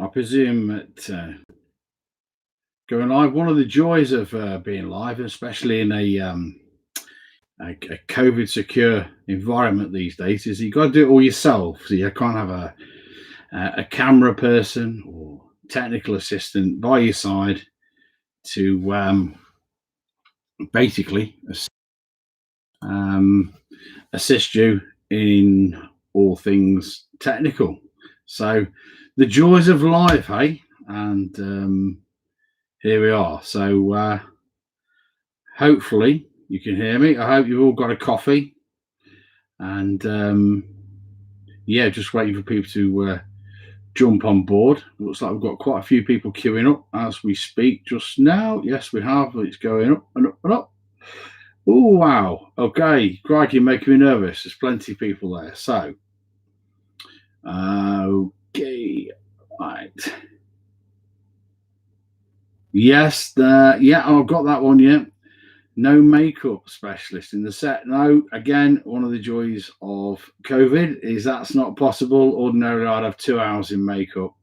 I presume that going live, one of the joys of being live, especially in a COVID secure environment these days, is you got to do it all yourself. So you can't have a camera person or technical assistant by your side to basically um, assist you in all things technical. So the joys of live, hey, and here we are. So hopefully you can hear me. I hope you've all got a coffee, and yeah, just waiting for people to jump on board. Looks like we've got quite a few people queuing up as we speak just now. Yes, we have. It's going up and up and up. Oh, wow. Okay. Greg, you're making me nervous. There's plenty of people there. So, okay. Right. Yes. Yeah, I've got that one. Yeah. No makeup specialist in the set. No, again, one of the joys of COVID is that's not possible. Ordinarily, I'd have 2 hours in makeup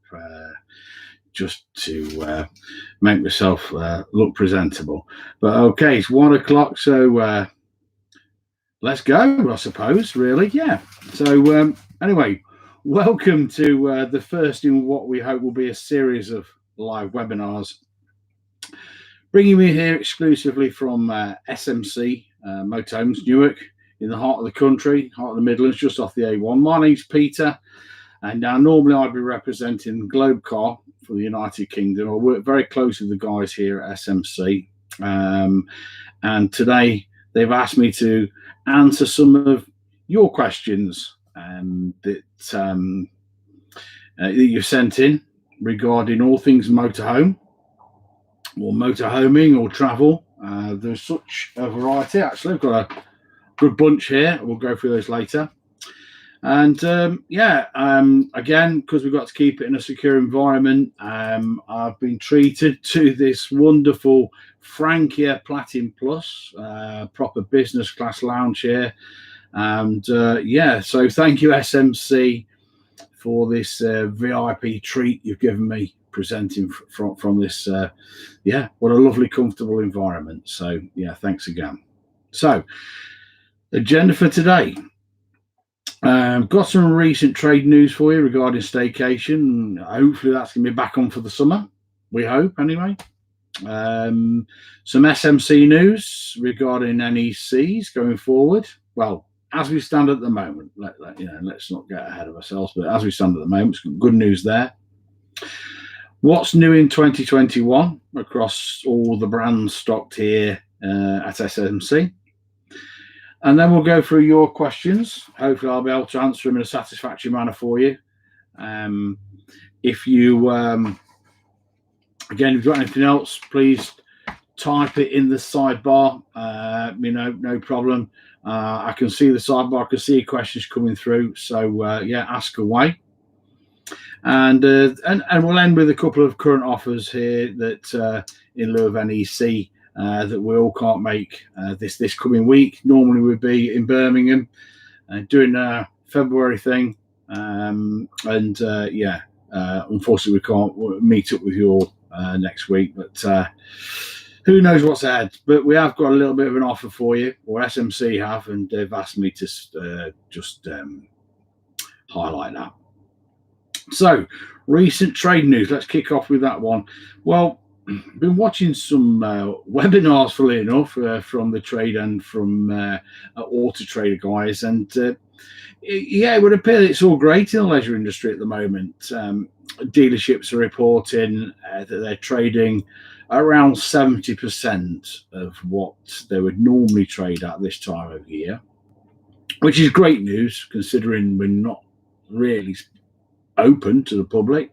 just to make myself look presentable. But okay, it's 1 o'clock, so let's go, I suppose, really. Yeah. So anyway, welcome to the first in what we hope will be a series of live webinars, bringing me here exclusively from SMC Motorhomes, Newark, in the heart of the country, heart of the Midlands, just off the A1. My name's Peter, and now normally I'd be representing Globe Car for the United Kingdom. I work very closely with the guys here at SMC, and today they've asked me to answer some of your questions that you've sent in regarding all things motorhome or motorhoming or travel. There's such a variety. Actually, I've got a good bunch here. We'll go through those later. And again, because we've got to keep it in a secure environment, I've been treated to this wonderful Frankia Platinum Plus, proper business class lounge here. And yeah, so thank you, SMC, for this VIP treat you've given me presenting from this. Yeah, what a lovely, comfortable environment. So yeah, thanks again. So, agenda for today. Got some recent trade news for you regarding staycation. Hopefully that's going to be back on for the summer. We hope, anyway. Some SMC news regarding NECs going forward. Well, as we stand at the moment, let's not get ahead of ourselves, but as we stand at the moment, good news there. What's new in 2021 across all the brands stocked here at SMC? And then we'll go through your questions. Hopefully I'll be able to answer them in a satisfactory manner for you. If you, again, if you've got anything else, please type it in the sidebar. No problem. I can see the sidebar. I can see questions coming through. So, yeah, ask away. And we'll end with a couple of current offers here that in lieu of NEC that we all can't make this coming week. Normally we'd be in Birmingham doing a February thing, yeah, unfortunately we can't meet up with you all next week, but who knows what's ahead. But we have got a little bit of an offer for you, or SMC have, and they've asked me to just highlight that. So, recent trade news. Let's kick off with that one. Well, been watching some webinars, funnily enough, from the trade and from Auto Trader guys, and yeah, it would appear it's all great in the leisure industry at the moment. Dealerships are reporting that they're trading around 70% of what they would normally trade at this time of year, which is great news considering we're not really open to the public.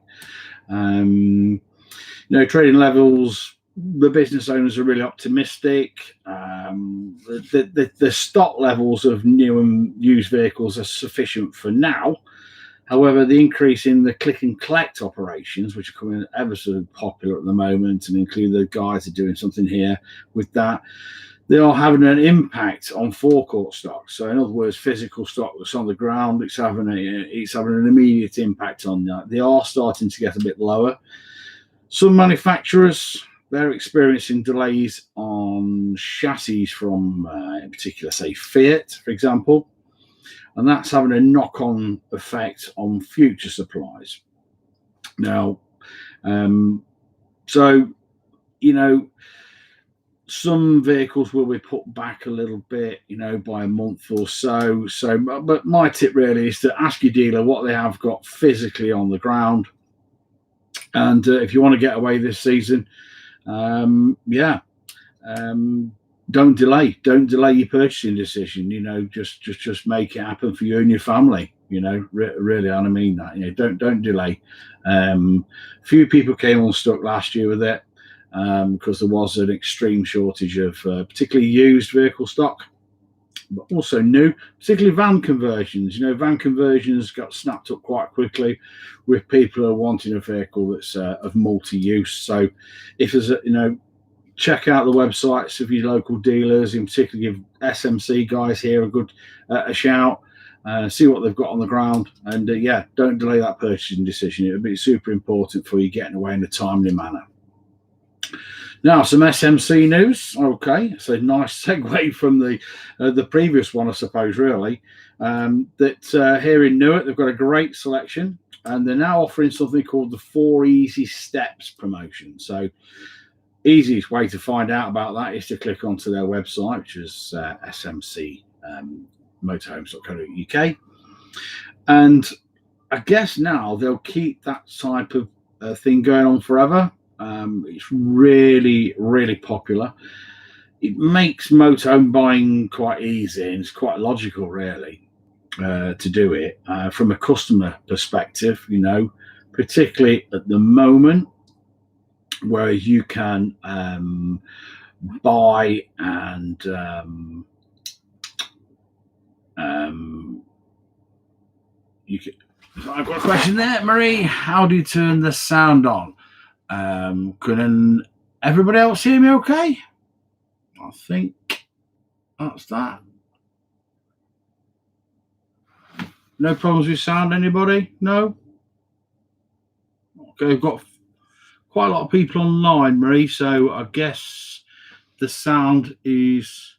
Trading levels, the business owners are really optimistic. The stock levels of new and used vehicles are sufficient for now. However, the increase in the click and collect operations, which are becoming ever so popular at the moment, and include the guys are doing something here with that, they are having an impact on forecourt stock. So, in other words, physical stock that's on the ground, it's having an immediate impact on that. They are starting to get a bit lower. Some manufacturers, they're experiencing delays on chassis from, in particular, say Fiat, for example, and that's having a knock-on effect on future supplies. Now, so some vehicles will be put back a little bit, by a month or so. But my tip really is to ask your dealer what they have got physically on the ground, and if you want to get away this season, don't delay your purchasing decision. Just make it happen for you and your family. Really, and I mean that. Don't delay. Few people came unstuck last year with it. Because there was an extreme shortage of particularly used vehicle stock, but also new, particularly van conversions. Van conversions got snapped up quite quickly with people who are wanting a vehicle that's of multi-use. So if there's check out the websites of your local dealers, in particular give SMC guys here a shout. See what they've got on the ground, and don't delay that purchasing decision. It'll be super important for you getting away in a timely manner. Now, some SMC news. Okay, it's a nice segue from the previous one, I suppose, really. Here in Newark, they've got a great selection, and they're now offering something called the 4 Easy Steps promotion. So, easiest way to find out about that is to click onto their website, which is smc motorhomes.co.uk. And I guess now they'll keep that type of thing going on forever. It's really, really popular. It makes motorhome buying quite easy, and it's quite logical, really, to do it from a customer perspective, particularly at the moment, where you can buy and you can. I've got a question there, Marie. How do you turn the sound on? Can everybody else hear me okay? I think that's that. No problems with sound, anybody? No? Okay, we've got quite a lot of people online, Marie, so I guess the sound is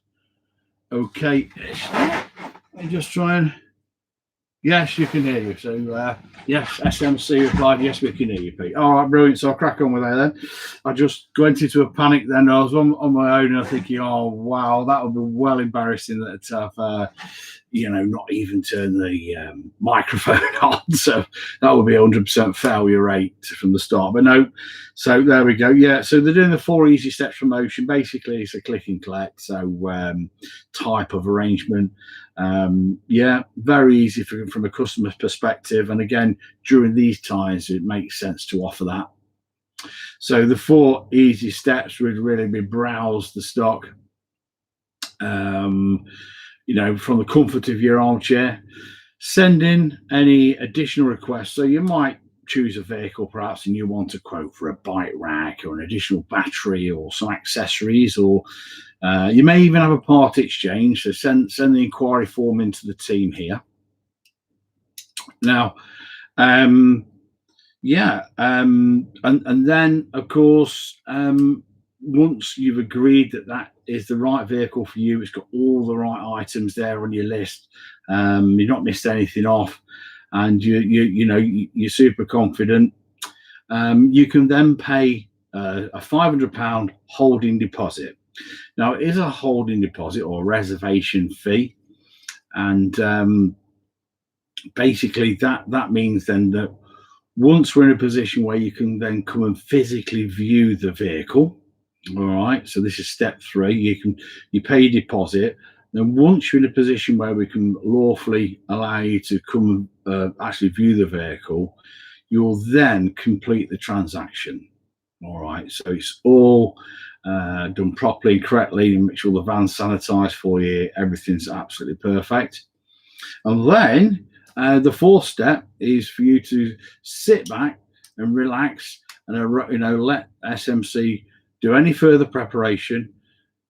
okay. Let me just try and... Yes, you can hear you. So, yes, SMC replied, yes, we can hear you, Pete. All right, brilliant. So I'll crack on with that then. I just went into a panic then. I was on my own and I'm thinking, oh, wow, that would be well embarrassing that I've, not even turned the microphone on. So that would be 100% failure rate from the start. But no, so there we go. Yeah, so they're doing the 4 Easy Steps promotion. Basically, it's a click and collect, so type of arrangement. Very easy from a customer's perspective, and again, during these times it makes sense to offer that. So the 4 easy steps would really be browse the stock, from the comfort of your armchair, send in any additional requests. So you might choose a vehicle perhaps and you want a quote for a bike rack or an additional battery or some accessories, or you may even have a part exchange. So send the inquiry form into the team here. Now, and then of course, once you've agreed that is the right vehicle for you, it's got all the right items there on your list, you've not missed anything off, and you're super confident, you can then pay a £500 holding deposit. Now, it is a holding deposit or reservation fee, and basically that means then that once we're in a position where you can then come and physically view the vehicle, all right, so this is step 3, you pay your deposit. Then once you're in a position where we can lawfully allow you to come actually view the vehicle, you'll then complete the transaction. All right, so it's all done properly and correctly, and make sure the van's sanitized for you. Everything's absolutely perfect. And then the 4th step is for you to sit back and relax and let SMC do any further preparation.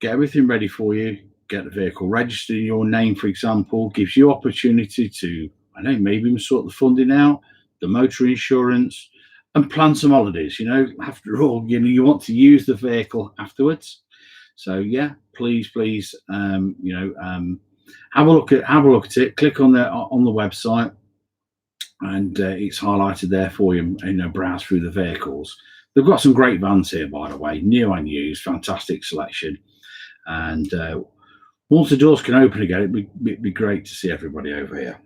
get everything ready for you, get the vehicle registered in your name, for example, gives you opportunity to, I don't know, maybe even sort the funding out, the motor insurance, and plan some holidays. After all, you want to use the vehicle afterwards. So yeah, please, have a look at it. Click on the website, and it's highlighted there for you. Browse through the vehicles. They've got some great vans here, by the way, new and used, fantastic selection. And once the doors can open again, it'd be great to see everybody over here.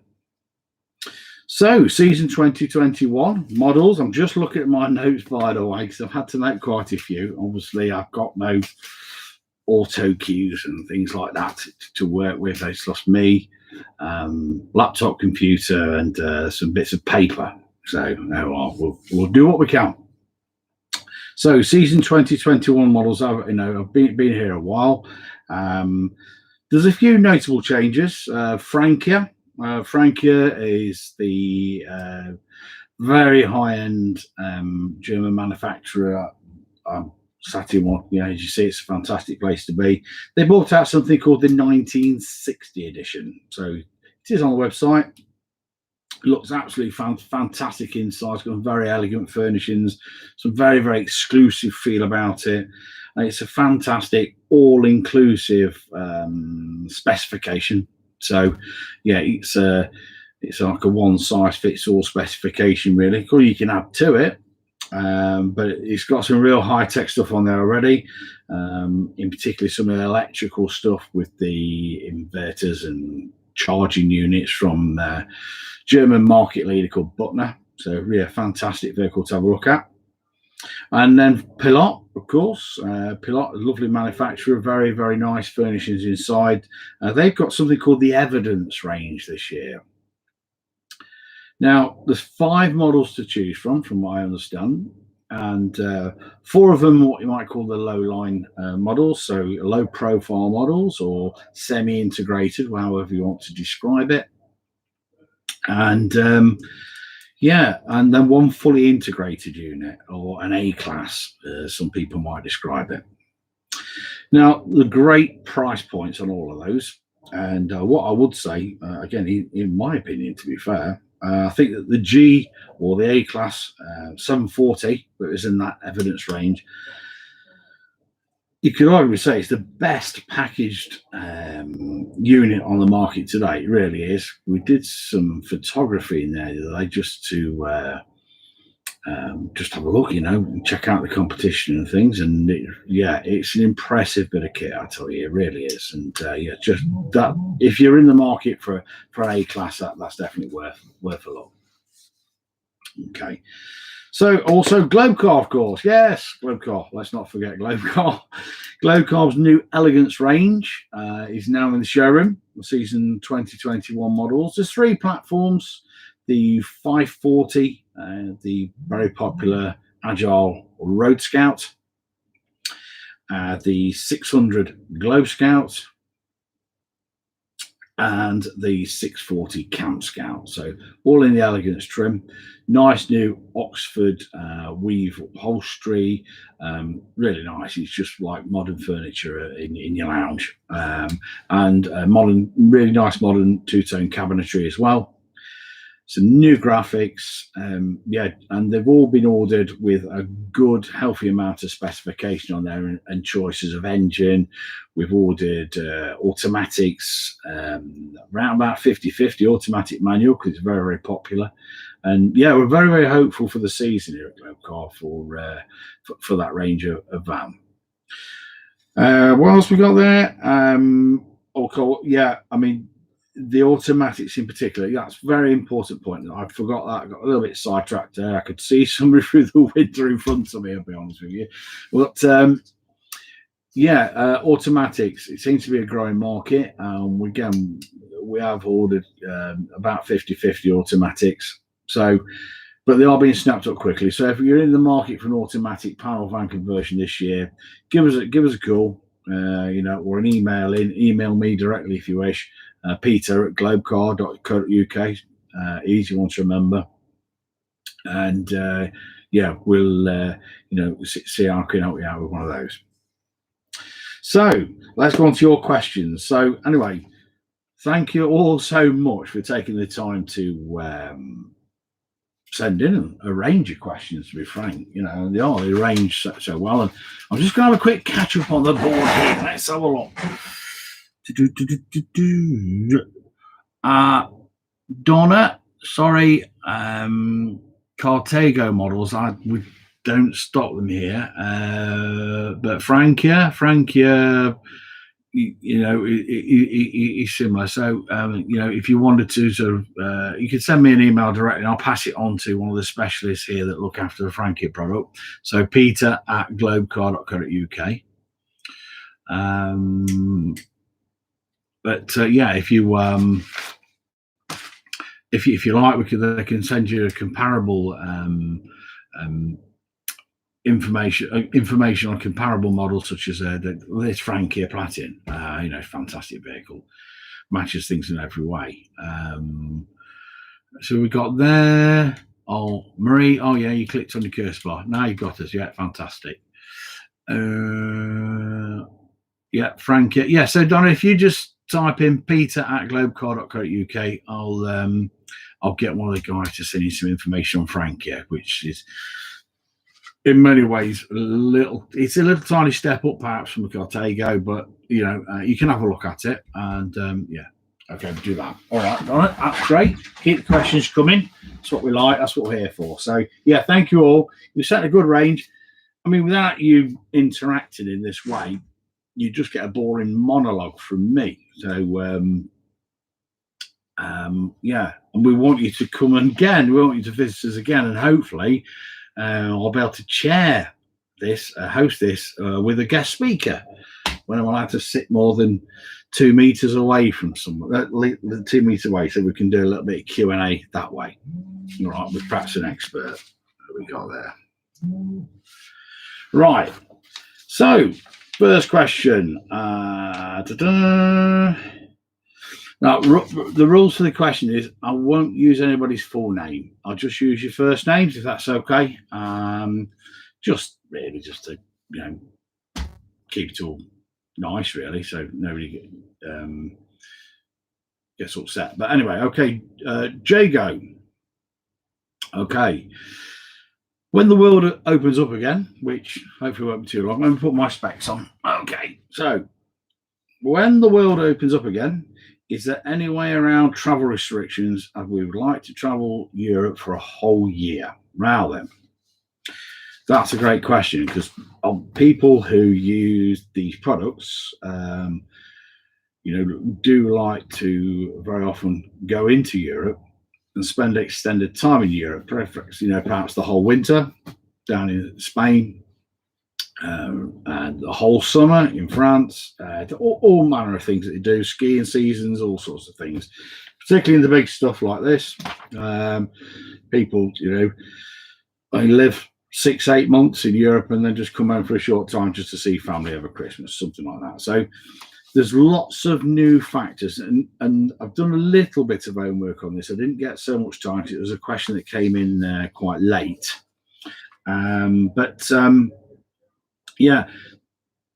So, season 2021 models. I'm just looking at my notes, by the way, because I've had to make quite a few. Obviously, I've got no auto cues and things like that to work with. It's just me, laptop, computer, and some bits of paper. So, we'll do what we can. So, season 2021 models. I've been here a while. There's a few notable changes. Frankia. Frankia is the very high-end German manufacturer. Sat in one, as you see, it's a fantastic place to be. They brought out something called the 1960 edition. So it is on the website. It looks absolutely fantastic inside. It's got very elegant furnishings, some very, very exclusive feel about it. And it's a fantastic all-inclusive specification. So, yeah, it's like a one-size-fits-all specification, really. All you can add to it, but it's got some real high-tech stuff on there already. In particular, some of the electrical stuff with the inverters and charging units from German market leader called Buttner. So, yeah, fantastic vehicle to have a look at. And then Pilot, of course. Pilot, a lovely manufacturer, very, very nice furnishings inside. They've got something called the Evidence range this year. Now, there's 5 models to choose from what I understand. And 4 of them, what you might call the low-line models, so low-profile models or semi-integrated, however you want to describe it. And and then 1 fully integrated unit, or an A-class, some people might describe it. Now, the great price points on all of those, and what I would say, again, in my opinion, to be fair, I think that the G or the A-class 740 that is in that Evidence range, you could arguably say it's the best packaged unit on the market today. It really is. We did some photography in there the other day just to just have a look, and check out the competition and things. And it's an impressive bit of kit, I tell you. It really is. And just that, if you're in the market for an A-class, that's definitely worth a look. Okay. So also Globecar, of course. Yes, Globecar. Let's not forget Globecar. Globecar's new Elegance range is now in the showroom. The season 2021 models. There's 3 platforms. The 540, the very popular Agile Road Scout. The 600 Globe Scout. And the 640 Camp Scout. So all in the Elegance trim. Nice new Oxford weave upholstery. Really nice. It's just like modern furniture in your lounge. And modern, really nice modern two-tone cabinetry as well. Some new graphics, and they've all been ordered with a good, healthy amount of specification on there and choices of engine. We've ordered automatics, around about 50-50 automatic manual, because it's very, very popular. And we're very, very hopeful for the season here at Globecar for that range of van. What else we got there? The automatics in particular, that's a very important point. I forgot that. I got a little bit sidetracked there. I could see somebody through the window in front of me, I'll be honest with you. But automatics, it seems to be a growing market. Again, we have ordered about 50-50 automatics. So, but they are being snapped up quickly. So if you're in the market for an automatic panel van conversion this year, give us a call, or an email me directly if you wish. Peter@globecar.co.uk, easy one to remember. And we'll see how I can help you out with one of those. So let's go on to your questions. So anyway, thank you all so much for taking the time to send in a range of questions, to be frank. They arrange so well. And I'm just going to have a quick catch up on the board here. Let's have a look. Donna, sorry, Cartago models, we don't stock them here. But Frankia, he's similar. So, if you wanted to sort of, you could send me an email directly and I'll pass it on to one of the specialists here that look after the Frankia product. So peter@globecar.co.uk. If you like, they can send you a comparable information on comparable models such as this Frankia Platin. Fantastic vehicle, matches things in every way. So we got there. Oh, Marie. Oh yeah, you clicked on the cursor bar. Now you've got us. Yeah, fantastic. Yeah, Frankia. Yeah. So Donna, if you just type in peter@globecar.co.uk, I'll get one of the guys to send you some information on Frankia, which is in many ways it's a little tiny step up perhaps from a Cartago, but you can have a look at it and okay, we'll do that. All right, that's great. Keep the questions coming. That's what we like. That's what we're here for. So yeah, thank you all. You set a good range. I mean, without you interacting in this way, you just get a boring monologue from me. So and we want you to come again. We want you to visit us again, and hopefully I'll be able to chair this, host this with a guest speaker when I'm allowed to sit more than 2 meters away from someone, 2 meters away, so we can do a little bit of Q&A that way. All right, with perhaps an expert that we got there. Right. So, first question. Now, the rules for the question is I won't use anybody's full name. I'll just use your first names, if that's okay. Just to keep it all nice, really, so nobody gets upset. But anyway, okay, Jago. Okay. When the world opens up again, which hopefully won't be too long, let me put my specs on. Okay, so when the world opens up again, is there any way around travel restrictions and we would like to travel Europe for a whole year? Now then, that's a great question because people who use these products, do like to very often go into Europe and spend extended time in Europe, perhaps the whole winter down in Spain, and the whole summer in France, all manner of things that they do, skiing seasons, all sorts of things, particularly in the big stuff like this. People, they live 6-8 months in Europe and then just come home for a short time just to see family over Christmas, something like that. So there's lots of new factors, and I've done a little bit of homework on this. I didn't get so much time because it was a question that came in quite late.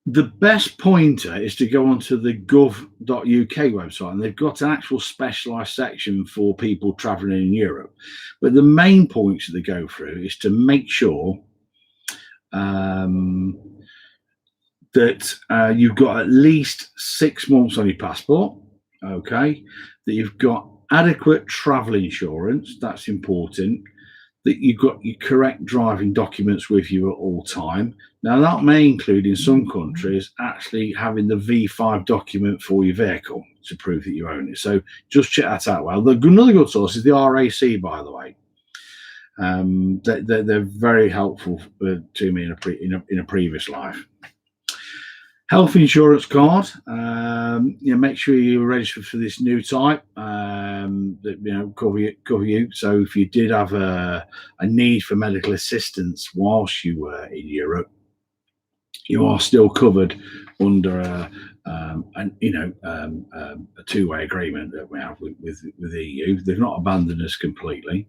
The best pointer is to go onto the gov.uk website, and they've got an actual specialised section for people travelling in Europe. But the main points that they go through is to make sure that you've got at least 6 months on your passport, okay, that you've got adequate travel insurance, that's important, that you've got your correct driving documents with you at all time. Now, that may include, in some countries, actually having the V5 document for your vehicle to prove that you own it. So just check that out. Well, another good source is the RAC, by the way. They're very helpful to me in a previous life. Health insurance card. Make sure you're registered for this new type that cover you. So if you did have a need for medical assistance whilst you were in Europe, you are still covered under a two-way agreement that we have with the EU. They've not abandoned us completely.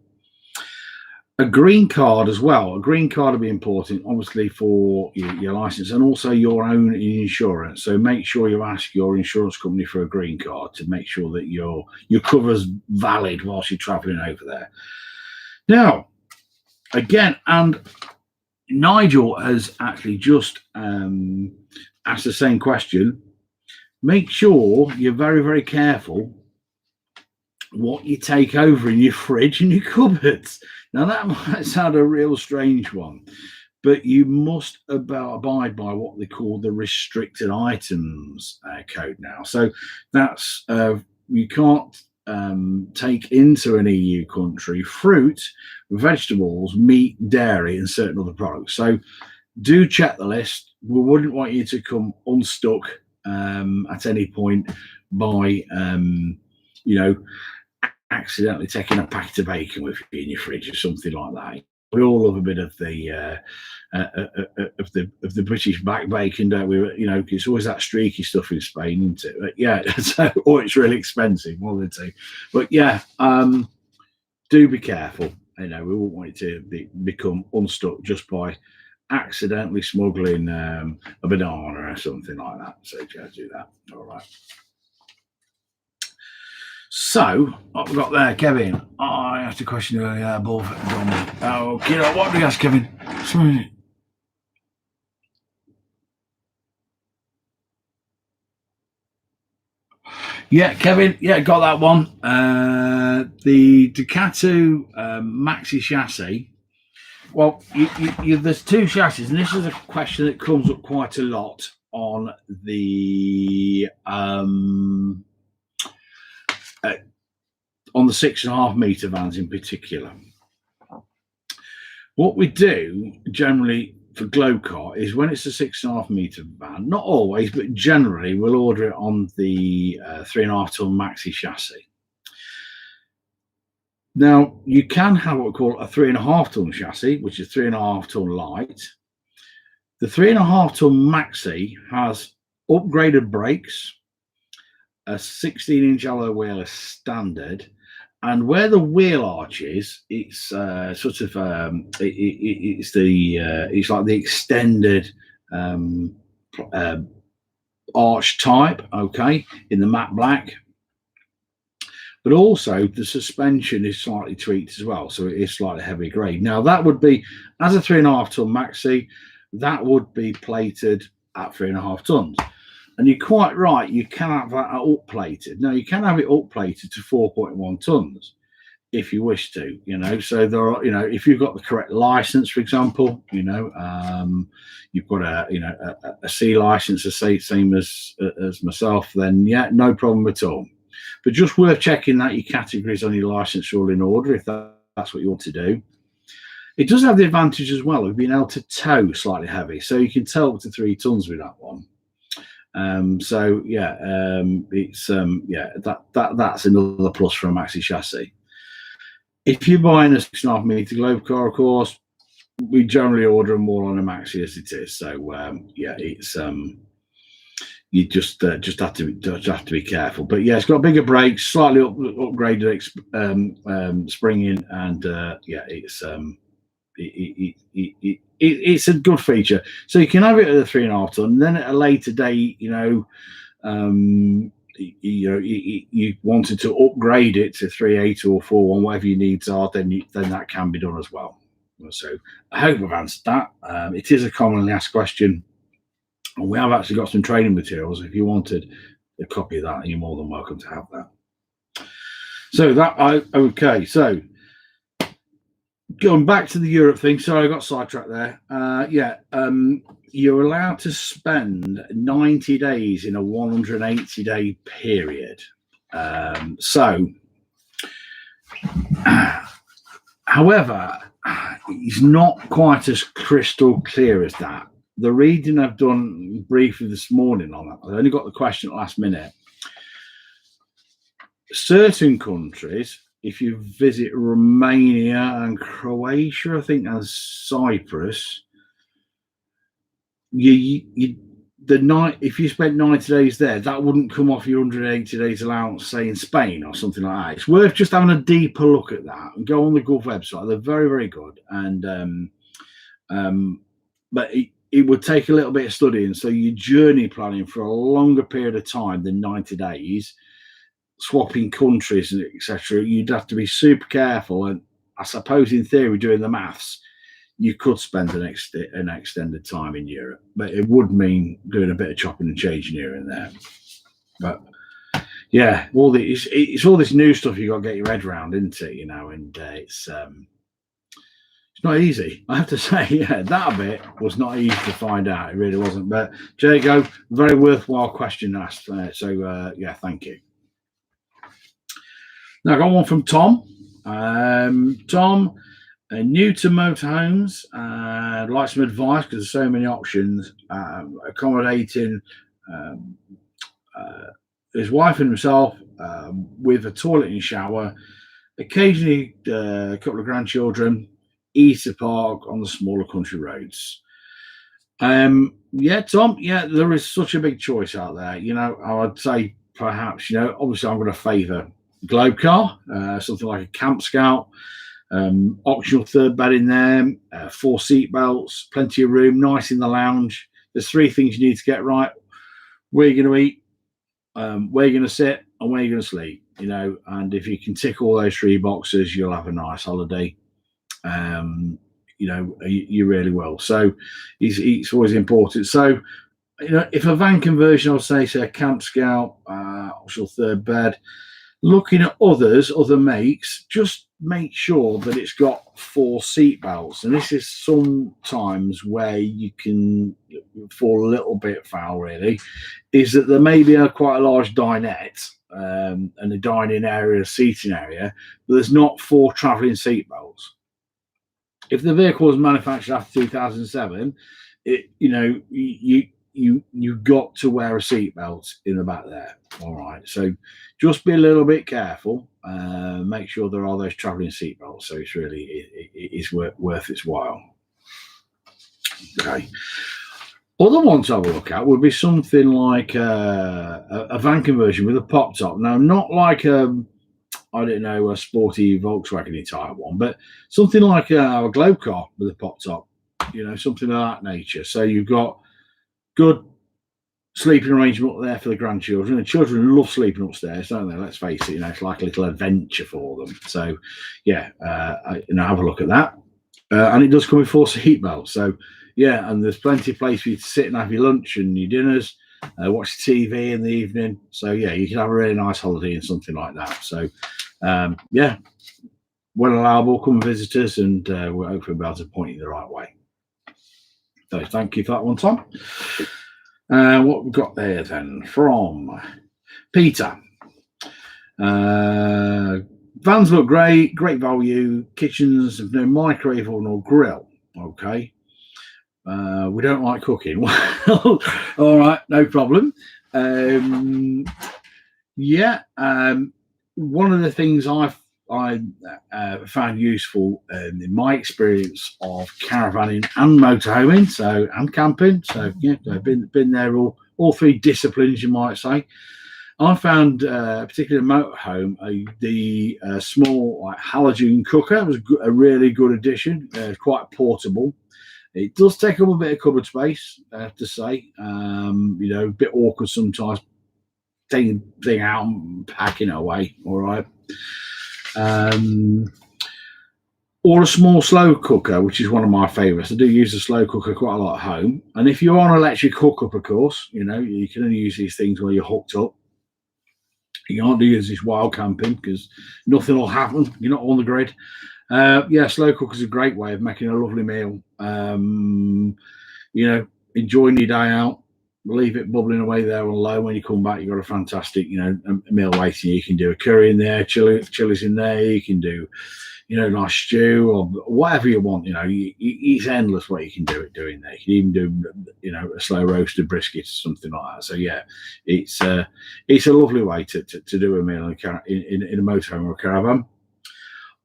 A green card as well. A green card will be important, obviously, for your license and also your own insurance. So make sure you ask your insurance company for a green card to make sure that your cover's valid whilst you're traveling over there. Now, again, and Nigel has actually just asked the same question. Make sure you're very, very careful what you take over in your fridge and your cupboards. Now, that might sound a real strange one, but you must abide by what they call the restricted items code now. So that's you can't take into an EU country fruit, vegetables, meat, dairy, and certain other products. So do check the list. We wouldn't want you to come unstuck at any point by, accidentally taking a packet of bacon with you in your fridge or something like that. We all love a bit of the British back bacon, don't we? It's always that streaky stuff in Spain, isn't it? But yeah, or it's really expensive, one of the two. But yeah, do be careful. We won't want you to become unstuck just by accidentally smuggling a banana or something like that. So just do that. All right. So, what we got there, Kevin? I asked a question earlier above. Okay, what did we ask, Kevin? Sorry. Yeah, Kevin. Yeah, got that one. The Ducati Maxi chassis. Well, there's two chassis, and this is a question that comes up quite a lot on the 6.5 meter vans in particular. What we do generally for Globcar is when it's a 6.5 meter van, not always, but generally we'll order it on the 3.5 ton maxi chassis. Now, you can have what we call a 3.5 ton chassis, which is 3.5 ton light. The 3.5 ton maxi has upgraded brakes, a 16-inch alloy wheel as standard, and where the wheel arch is, it's it's like the extended arch type, okay, in the matte black. But also the suspension is slightly tweaked as well, so it is slightly heavy grade. Now that would be, as a 3.5 ton maxi, that would be plated at 3.5 tons. And you're quite right, you can have that up plated. Now you can have it up plated to 4.1 tons if you wish to, So there are, if you've got the correct license, for example, you've got a C license, the same as myself, then yeah, no problem at all. But just worth checking that your categories on your license are all in order if that's what you want to do. It does have the advantage as well of being able to tow slightly heavy, so you can tow up to 3 tons with that one. That's another plus for a maxi chassis. If you're buying a 6.5 meter Globcar, of course, we generally order them more on a maxi as it is. So it's you just have to be careful. But yeah, it's got bigger brakes, slightly upgraded springing, and it's a good feature. So you can have it at a 3.5 ton, and then at a later date, you wanted to upgrade it to 3.8 or 4.1, whatever your needs are, then that can be done as well. So I hope I've answered that. It is a commonly asked question, and we have actually got some training materials. If you wanted a copy of that, you're more than welcome to have that. So okay. So going back to the Europe thing, sorry, I got sidetracked there. You're allowed to spend 90 days in a 180-day period. However, it's not quite as crystal clear as that. The reading I've done briefly this morning on that, I only got the question at the last minute. Certain countries, if you visit Romania and Croatia, I think, and Cyprus, you the night, if you spent 90 days there, that wouldn't come off your 180 days allowance, say in Spain or something like that. It's worth just having a deeper look at that and go on the Gulf website. They're very, very good. And but it would take a little bit of studying. So your journey planning for a longer period of time than 90 days, swapping countries and etc., you'd have to be super careful. And I suppose in theory, doing the maths, you could spend an extended time in Europe, but it would mean doing a bit of chopping and changing here and there. But yeah, it's all this new stuff you got to get your head around, isn't it? You know, and it's not easy, I have to say. Yeah, that bit was not easy to find out. It really wasn't. But there you go, very worthwhile question asked. Yeah, thank you. Now I got one from Tom. Tom. New to motorhomes, like some advice because there's so many options. Accommodating his wife and himself with a toilet and shower, occasionally a couple of grandchildren, easy to park on the smaller country roads. Yeah, Tom. Yeah, there is such a big choice out there. You know, I would say perhaps, you know, obviously I'm going to favour Globe Car, something like a Camp Scout. Optional third bed in there, 4 seat belts, plenty of room, nice in the lounge. There's 3 things you need to get right: where you're going to eat, where you're going to sit, and where you're going to sleep. You know, and if you can tick all those 3 boxes, you'll have a nice holiday. You know, you really will. So it's always important. So, you know, if a van conversion, I would say a Camp Scout, optional third bed. Looking at other makes, just make sure that it's got 4 seat belts. And this is sometimes where you can fall a little bit foul, really, is that there may be quite a large dinette and a dining area, a seating area, but there's not 4 travelling seat belts. If the vehicle was manufactured after 2007, you know, you got to wear a seatbelt in the back there. All right, so just be a little bit careful. Make sure there are those travelling seatbelts, so it's really it's worth its while. Okay. Other ones I will look at would be something like a van conversion with a pop top. Now, not like I don't know, a sporty Volkswagen type one, but something like a Globe Car with a pop top. You know, something of that nature. So you've got good sleeping arrangement there for the grandchildren. The children love sleeping upstairs, don't they? Let's face it, you know, it's like a little adventure for them. So, yeah, you know, have a look at that. And it does come with 4 seat belts. So, yeah, and there's plenty of place for you to sit and have your lunch and your dinners, watch TV in the evening. So, yeah, you can have a really nice holiday in something like that. So, yeah, well allowable. Come and visit us, and we'll hopefully be able to point you the right way. So thank you for that one, Tom. What we've got there then from Peter. Vans look great value. Kitchens have no microwave or no grill. Okay. We don't like cooking. Well, all right, no problem. Yeah. One of the things I found useful in my experience of caravanning and motorhoming, so and camping. So yeah, I've been there all 3 disciplines, you might say. I found particularly motorhome the small halogen cooker was a really good addition. Quite portable. It does take up a bit of cupboard space, I have to say. You know, a bit awkward sometimes taking the thing out and packing it away. All right. Or a small slow cooker, which is one of my favourites. I do use a slow cooker quite a lot at home. And if you're on an electric hookup, of course, you know, you can only use these things where you're hooked up. You can't do this wild camping because nothing will happen. You're not on the grid. Yeah, slow cooker's a great way of making a lovely meal. You know, enjoying your day out. Leave it bubbling away there on low. When you come back, you've got a fantastic, you know, a meal waiting. You can do a curry in there, chilies in there. You can do, you know, nice stew or whatever you want. You know, it's endless what you can do doing there. You can even do, you know, a slow roasted brisket or something like that. So yeah, it's a lovely way to do a meal in a motorhome or a caravan.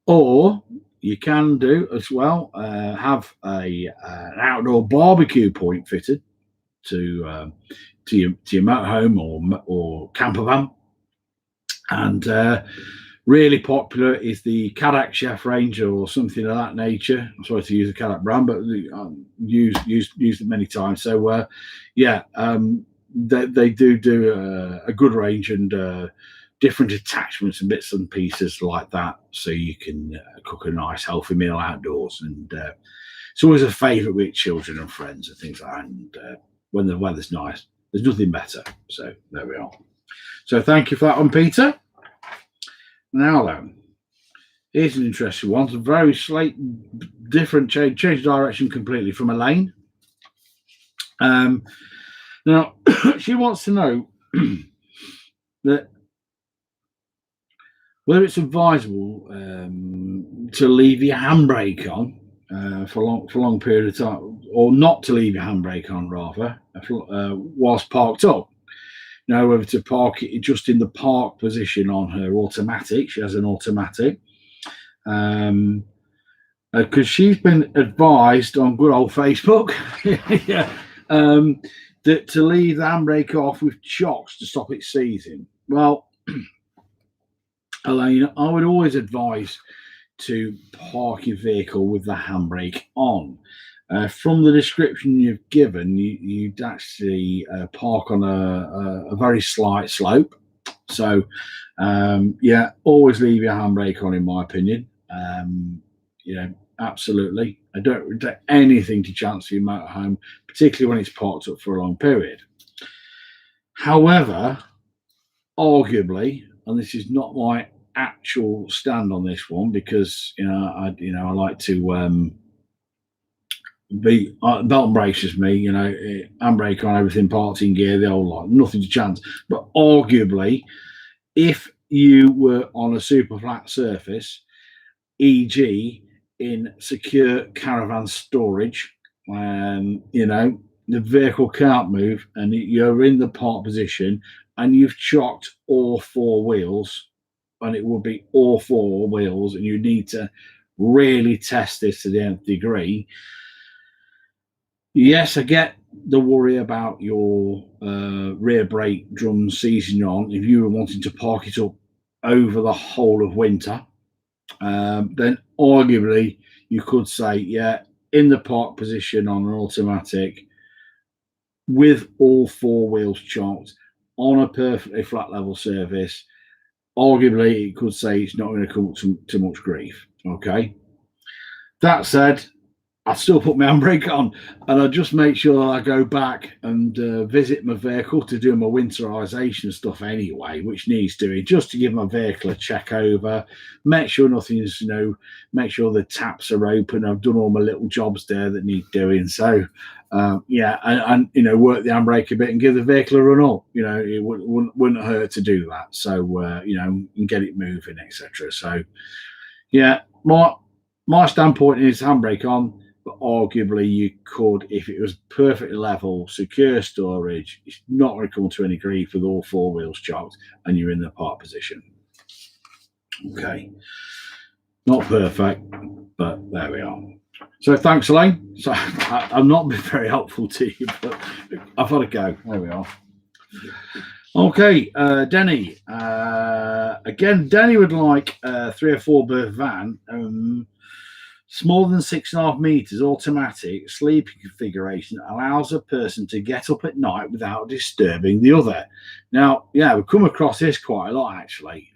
Or you can do as well have an outdoor barbecue point fitted your motorhome or camper van. And really popular is the Cadillac Chef range or something of that nature. I'm sorry to use the Cadillac brand, but used it many times. So they do a good range and different attachments and bits and pieces like that, so you can cook a nice healthy meal outdoors. And it's always a favourite with children and friends and things like that. And when the weather's nice, there's nothing better. So there we are. So thank you for that one, Peter. Now then, here's an interesting one. It's a very slight different change direction completely from Elaine. Now, she wants to know that whether it's advisable to leave your handbrake on for a long period of time, or not to leave your handbrake on, rather, whilst parked up. Now, whether to park it just in the park position on her automatic. She has an automatic. Because she's been advised on good old Facebook that to leave the handbrake off with chocks to stop it seizing. Well, Elaine, I would always advise to park your vehicle with the handbrake on. From the description you've given, you'd actually park on a very slight slope. So, always leave your handbrake on, in my opinion. Absolutely. I don't do anything to chance your motorhome, particularly when it's parked up for a long period. However, arguably, and this is not my actual stand on this one, because I like to belt and braces me, handbrake on, everything parked in gear, the whole lot, nothing to chance. But arguably, if you were on a super flat surface, e.g. in secure caravan storage, the vehicle can't move and you're in the park position and you've chocked all four wheels, and it will be all four wheels, and you need to really test this to the nth degree. Yes, I get the worry about your rear brake drum seizing on. If you were wanting to park it up over the whole of winter, then arguably you could say, in the park position on an automatic with all four wheels chocked on a perfectly flat level surface, arguably it could say it's not going to come too much grief. Okay. That said, I still put my handbrake on, and I just make sure that I go back and visit my vehicle to do my winterization stuff anyway, which needs doing, just to give my vehicle a check over, make sure nothing's, make sure the taps are open. I've done all my little jobs there that need doing. So, and work the handbrake a bit and give the vehicle a run up. It wouldn't hurt to do that. So, and get it moving, etc. So, my standpoint is handbrake on. But arguably you could, if it was perfectly level, secure storage, it's not going to come to any grief with all four wheels chocked and you're in the park position. Okay. Not perfect, but there we are. So thanks, Elaine. So I'm not been very helpful to you, but I've had a go. There we are. Okay, Denny. Again, Denny would like a 3 or 4 berth van. Smaller than 6.5 meters, automatic, sleeping configuration, allows a person to get up at night without disturbing the other. Now, we've come across this quite a lot, actually.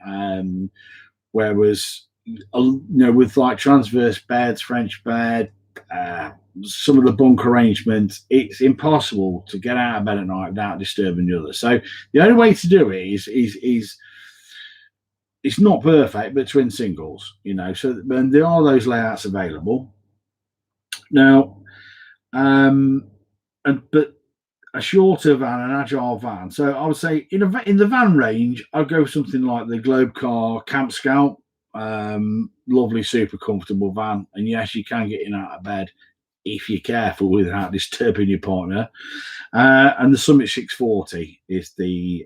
Whereas, with like transverse beds, French bed, some of the bunk arrangements, it's impossible to get out of bed at night without disturbing the other. So the only way to do it is it's not perfect, but twin singles, so there are those layouts available now. But a shorter van, an agile van. So I would say in the van range, I'd go something like the Globe Car Camp Scout. Lovely, super comfortable van. And yes, you can get in and out of bed if you're careful without disturbing your partner. And the Summit 640 is the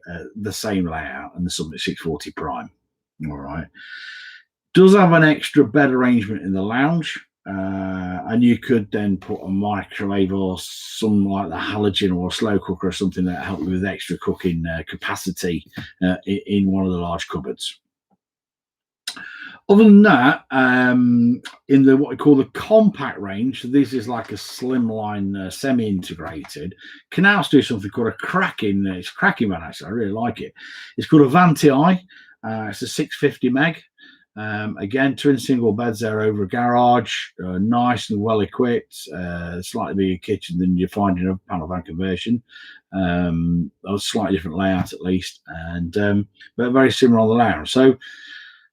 same layout, and the Summit 640 Prime. All right. Does have an extra bed arrangement in the lounge. and you could then put a microwave or some like the halogen or a slow cooker or something that help you with extra cooking capacity in one of the large cupboards. Other than that, in the what we call the compact range, so this is like a slimline semi-integrated, can now do something called a cracking. It's a cracking van actually. I really like it. It's called a Vanti. It's a 650 meg. Again, twin single beds there over a garage, nice and well equipped. Slightly bigger kitchen than you find in a panel van conversion. A slightly different layout at least, and but very similar on the layout. So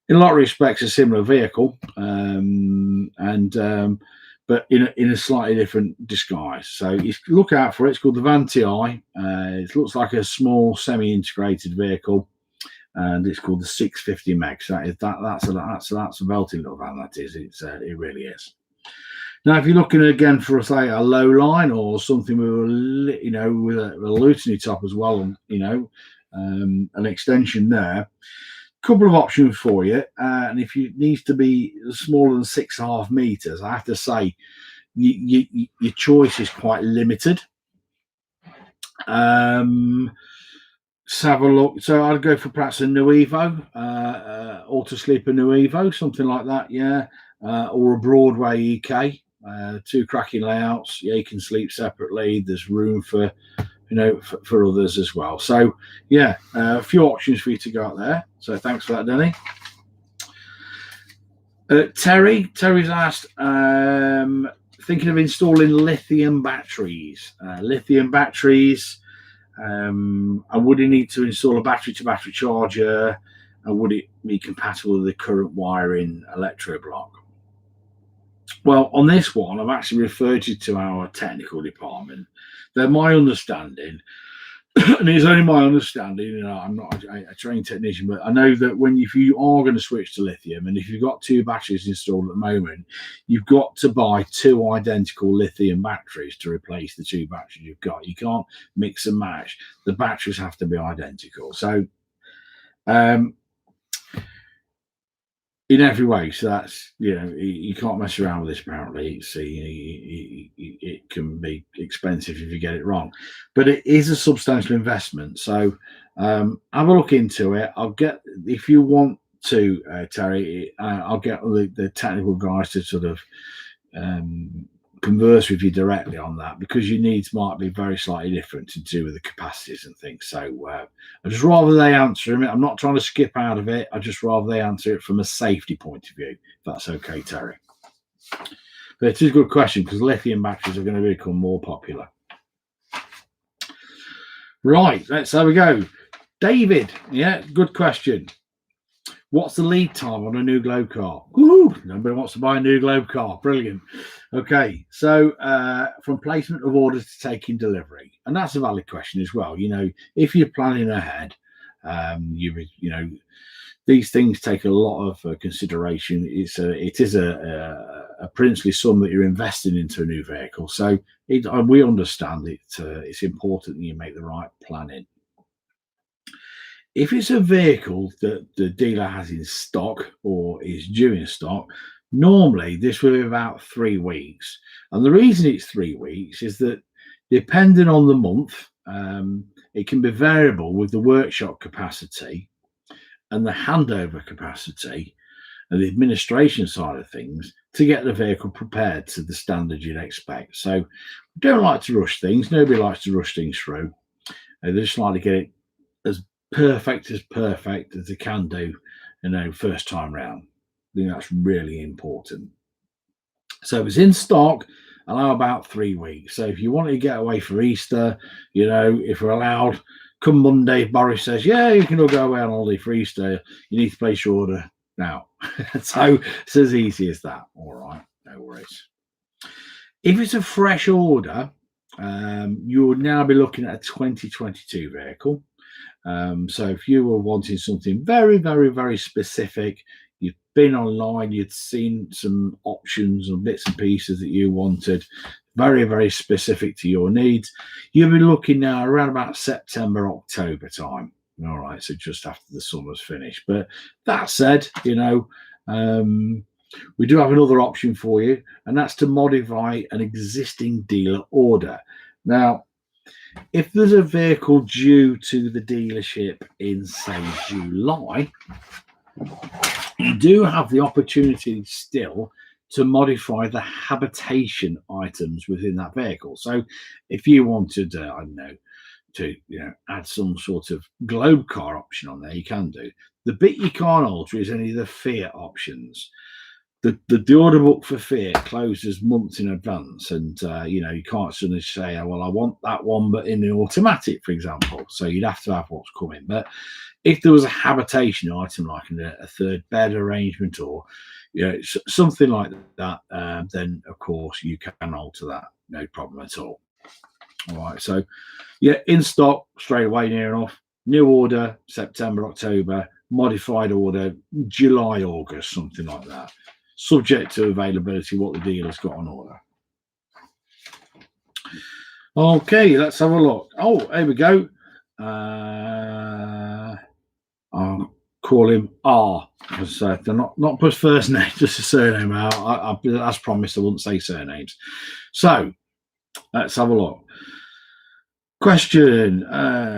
in a lot of respects, a similar vehicle, but in a slightly different disguise. So you look out for it. It's called the Vanti. It looks like a small semi-integrated vehicle, and it's called the 650 meg. So that's a belting little van. That is. It really is. Now, if you're looking again for say a low line or something with with a Lutony top as well, an extension there. Couple of options for you, and if you needs to be smaller than 6.5 meters, I have to say your choice is quite limited. Let's have a look. So I'd go for perhaps a Nuevo, Auto Sleeper Nuevo, something like that, yeah, or a Broadway EK. Two cracking layouts. Yeah, you can sleep separately. There's room for for others as well. So yeah, a few options for you to go out there. So thanks for that, Denny. Terry's asked, thinking of installing lithium batteries. And would you need to install a battery-to-battery charger? And would it be compatible with the current wiring electro block? Well, on this one, I've actually referred you to our technical department. They're my understanding, and it's only my understanding. I'm not a trained technician, but I know that if you are going to switch to lithium, and if you've got two batteries installed at the moment, you've got to buy two identical lithium batteries to replace the two batteries you've got. You can't mix and match. The batteries have to be identical. So, in every way, so that's you can't mess around with this. Apparently, it can be expensive if you get it wrong, but it is a substantial investment. So have a look into it. If you want to, Terry, I'll get the technical guys to sort of converse with you directly on that, because your needs might be very slightly different to do with the capacities and things. So I just rather they answer it. I'm not trying to skip out of it. I just rather they answer it from a safety point of view, if that's okay, Terry. But it is a good question, because lithium batteries are going to become more popular. Right, let's have a go. David, yeah, good question. What's the lead time on a new Globe car? Woo! Nobody wants to buy a new Globe car. Brilliant. Okay, so from placement of orders to taking delivery, and that's a valid question as well. If you're planning ahead, these things take a lot of consideration. It is a princely sum that you're investing into a new vehicle, so we understand it. It's important that you make the right planning. If it's a vehicle that the dealer has in stock or is due in stock, normally this will be about 3 weeks. And the reason it's 3 weeks is that depending on the month, it can be variable with the workshop capacity and the handover capacity and the administration side of things to get the vehicle prepared to the standard you'd expect. So we don't like to rush things. Nobody likes to rush things through. They just like to get it as perfect as they can do, first time round. I think that's really important. So if it's in stock, allow about 3 weeks. So if you want to get away for Easter, if we're allowed, come Monday, Boris says, yeah, you can all go away on holiday for Easter, you need to place your order now. So it's as easy as that. All right, no worries. If it's a fresh order, you would now be looking at a 2022 vehicle. So if you were wanting something very, very, very specific, you've been online, you'd seen some options and bits and pieces that you wanted, very, very specific to your needs, you'll be looking now around about September, October time. All right, so just after the summer's finished. But that said, we do have another option for you, and that's to modify an existing dealer order. Now, if there's a vehicle due to the dealership in, say, July, you do have the opportunity still to modify the habitation items within that vehicle. So if you wanted, I don't know, to add some sort of globe car option on there, you can do. The bit you can't alter is any of the Fiat options. The order book for Fiat closes months in advance, and you can't suddenly say, oh, well, I want that one, but in the automatic, for example. So you'd have to have what's coming. But if there was a habitation item like a third bed arrangement or something like that, then of course you can alter that, no problem at all. All right, so yeah, in stock straight away, near enough. New order September, October, modified order July, August, something like that. Subject to availability, what the dealer's got on order. Okay, let's have a look. Oh, here we go. I'll call him R because they're not put first name, just a surname. I as promised, I wouldn't say surnames. So let's have a look. Question: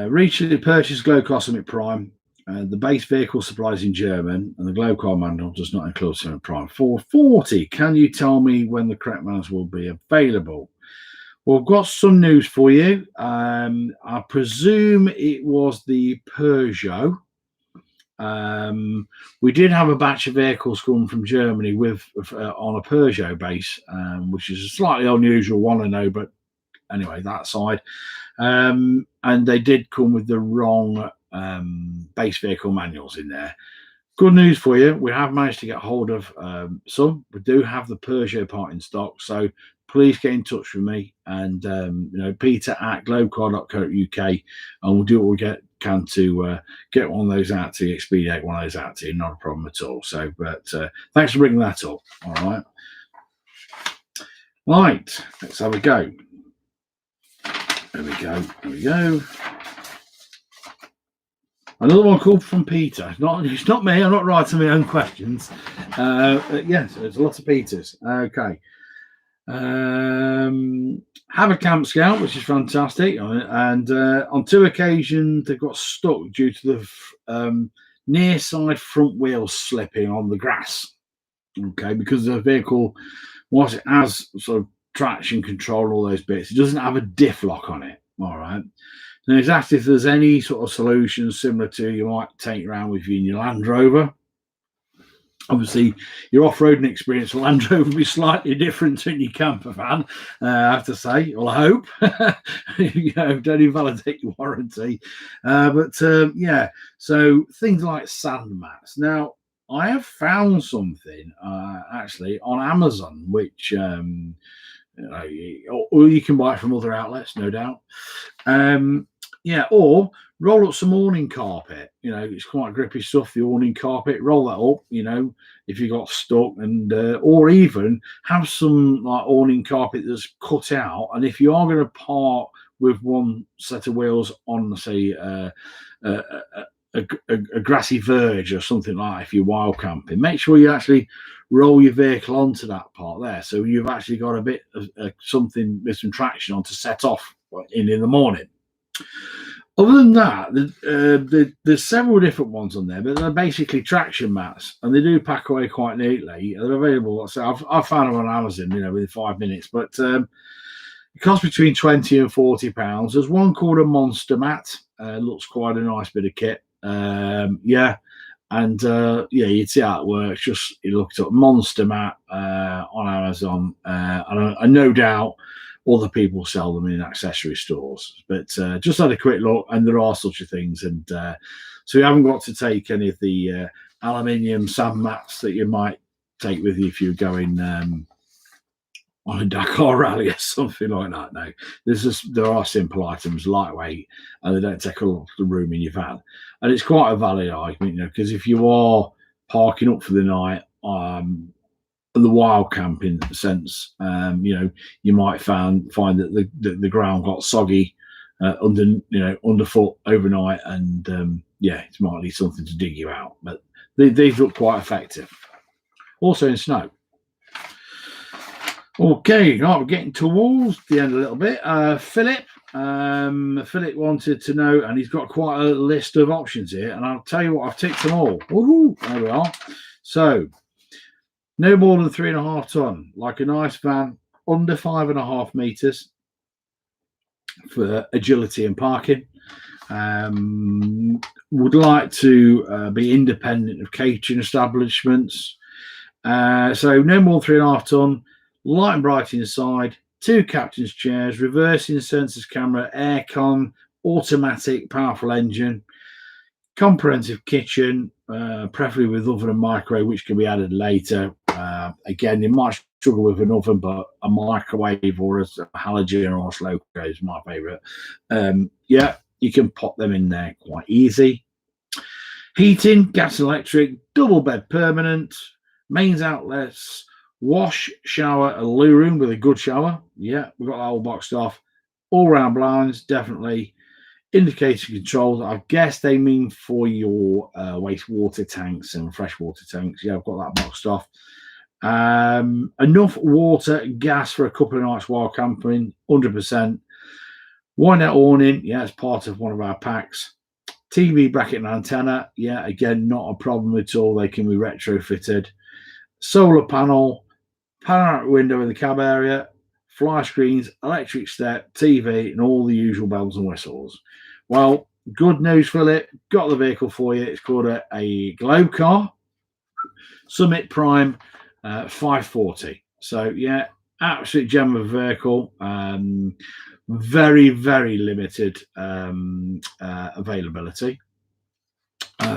recently purchased Glow Cosmic Prime. The base vehicle supplies in German, and the Glow car manual does not include Cosmic Prime. 440. Can you tell me when the correct manuals will be available? Well, I've got some news for you. I presume it was the Peugeot. We did have a batch of vehicles come from Germany with on a Peugeot base, which is a slightly unusual one, I know, but anyway, that side. And they did come with the wrong base vehicle manuals in there. Good news for you, we have managed to get hold of some. We do have the Peugeot part in stock, so please get in touch with me and peter@globecar.co.uk, and we'll do what we can to get one of those out to you, expedite one of those out to you, not a problem at all. So, but thanks for bringing that up. All right, let's have a go. There we go. Another one called from Peter. It's not me. I'm not writing my own questions. Yes, there's a lot of Peters. Okay. Have a Camp Scout, which is fantastic. And on 2 occasions, they got stuck due to the near side front wheels slipping on the grass. Okay, because the vehicle, whilst it has sort of traction control, all those bits, it doesn't have a diff lock on it. All right. Now he's asked if there's any sort of solution similar to you might take around with you in your Land Rover. Obviously, your off-roading experience with Land Rover will be slightly different than your camper van, I have to say. Well, I hope. Don't invalidate your warranty. Yeah, so things like sand mats. Now, I have found something actually on Amazon, which or you can buy it from other outlets, no doubt. Or roll up some awning carpet. It's quite grippy stuff, the awning carpet. Roll that up, if you got stuck, and or even have some like awning carpet that's cut out. And if you are going to part with one set of wheels on, say, a grassy verge or something like that, if you're wild camping, make sure you actually roll your vehicle onto that part there, so you've actually got a bit of something with some traction on to set off in the morning. Other than that, there's several different ones on there, but they're basically traction mats, and they do pack away quite neatly. They're available. So I've found them on Amazon, within 5 minutes, but it costs between £20 and £40. There's one called a Monster Mat. Looks quite a nice bit of kit. You'd see how it works. Just you look up Monster Mat on Amazon, and no doubt other people sell them in accessory stores. But just had a quick look, and there are such things. And so you haven't got to take any of the aluminium sand mats that you might take with you if you're going on a Dakar rally or something like that. No, there are simple items, lightweight, and they don't take a lot of the room in your van. And it's quite a valid argument, because if you are parking up for the night, the wild camping sense, you might find that the ground got soggy underfoot overnight, and it might need something to dig you out. But these look quite effective. also in snow. Okay, right, we're getting towards the end a little bit. Philip wanted to know, and he's got quite a list of options here, and I'll tell you what, I've ticked them all. Woohoo, there we are. So, no more than 3.5 ton, like a nice van, under 5.5 meters for agility and parking. Would like to be independent of catering establishments. So no more than 3.5 ton, light and bright inside, 2 captain's chairs, reversing sensors camera, aircon, automatic, powerful engine, comprehensive kitchen, preferably with oven and microwave, which can be added later. Again, you might struggle with an oven, but a microwave or a halogen or a slow cooker is my favourite. Yeah, you can pop them in there quite easy. Heating, gas and electric, double bed permanent, mains outlets, wash, shower, and loo room with a good shower. Yeah, we've got that all boxed off. All round blinds, definitely. Indicator controls, I guess they mean for your wastewater tanks and freshwater tanks. Yeah, I've got that boxed off. Enough water, gas for a couple of nights while camping, 100%. Wine out awning, yeah, it's part of one of our packs. TV bracket and antenna, yeah, again, not a problem at all. They can be retrofitted. Solar panel, panoramic window in the cab area, fly screens, electric step, TV, and all the usual bells and whistles. Well, good news, Philip. Got the vehicle for you. It's called a Globe car, Summit Prime 540. So, yeah, absolute gem of a vehicle. Very, very limited availability.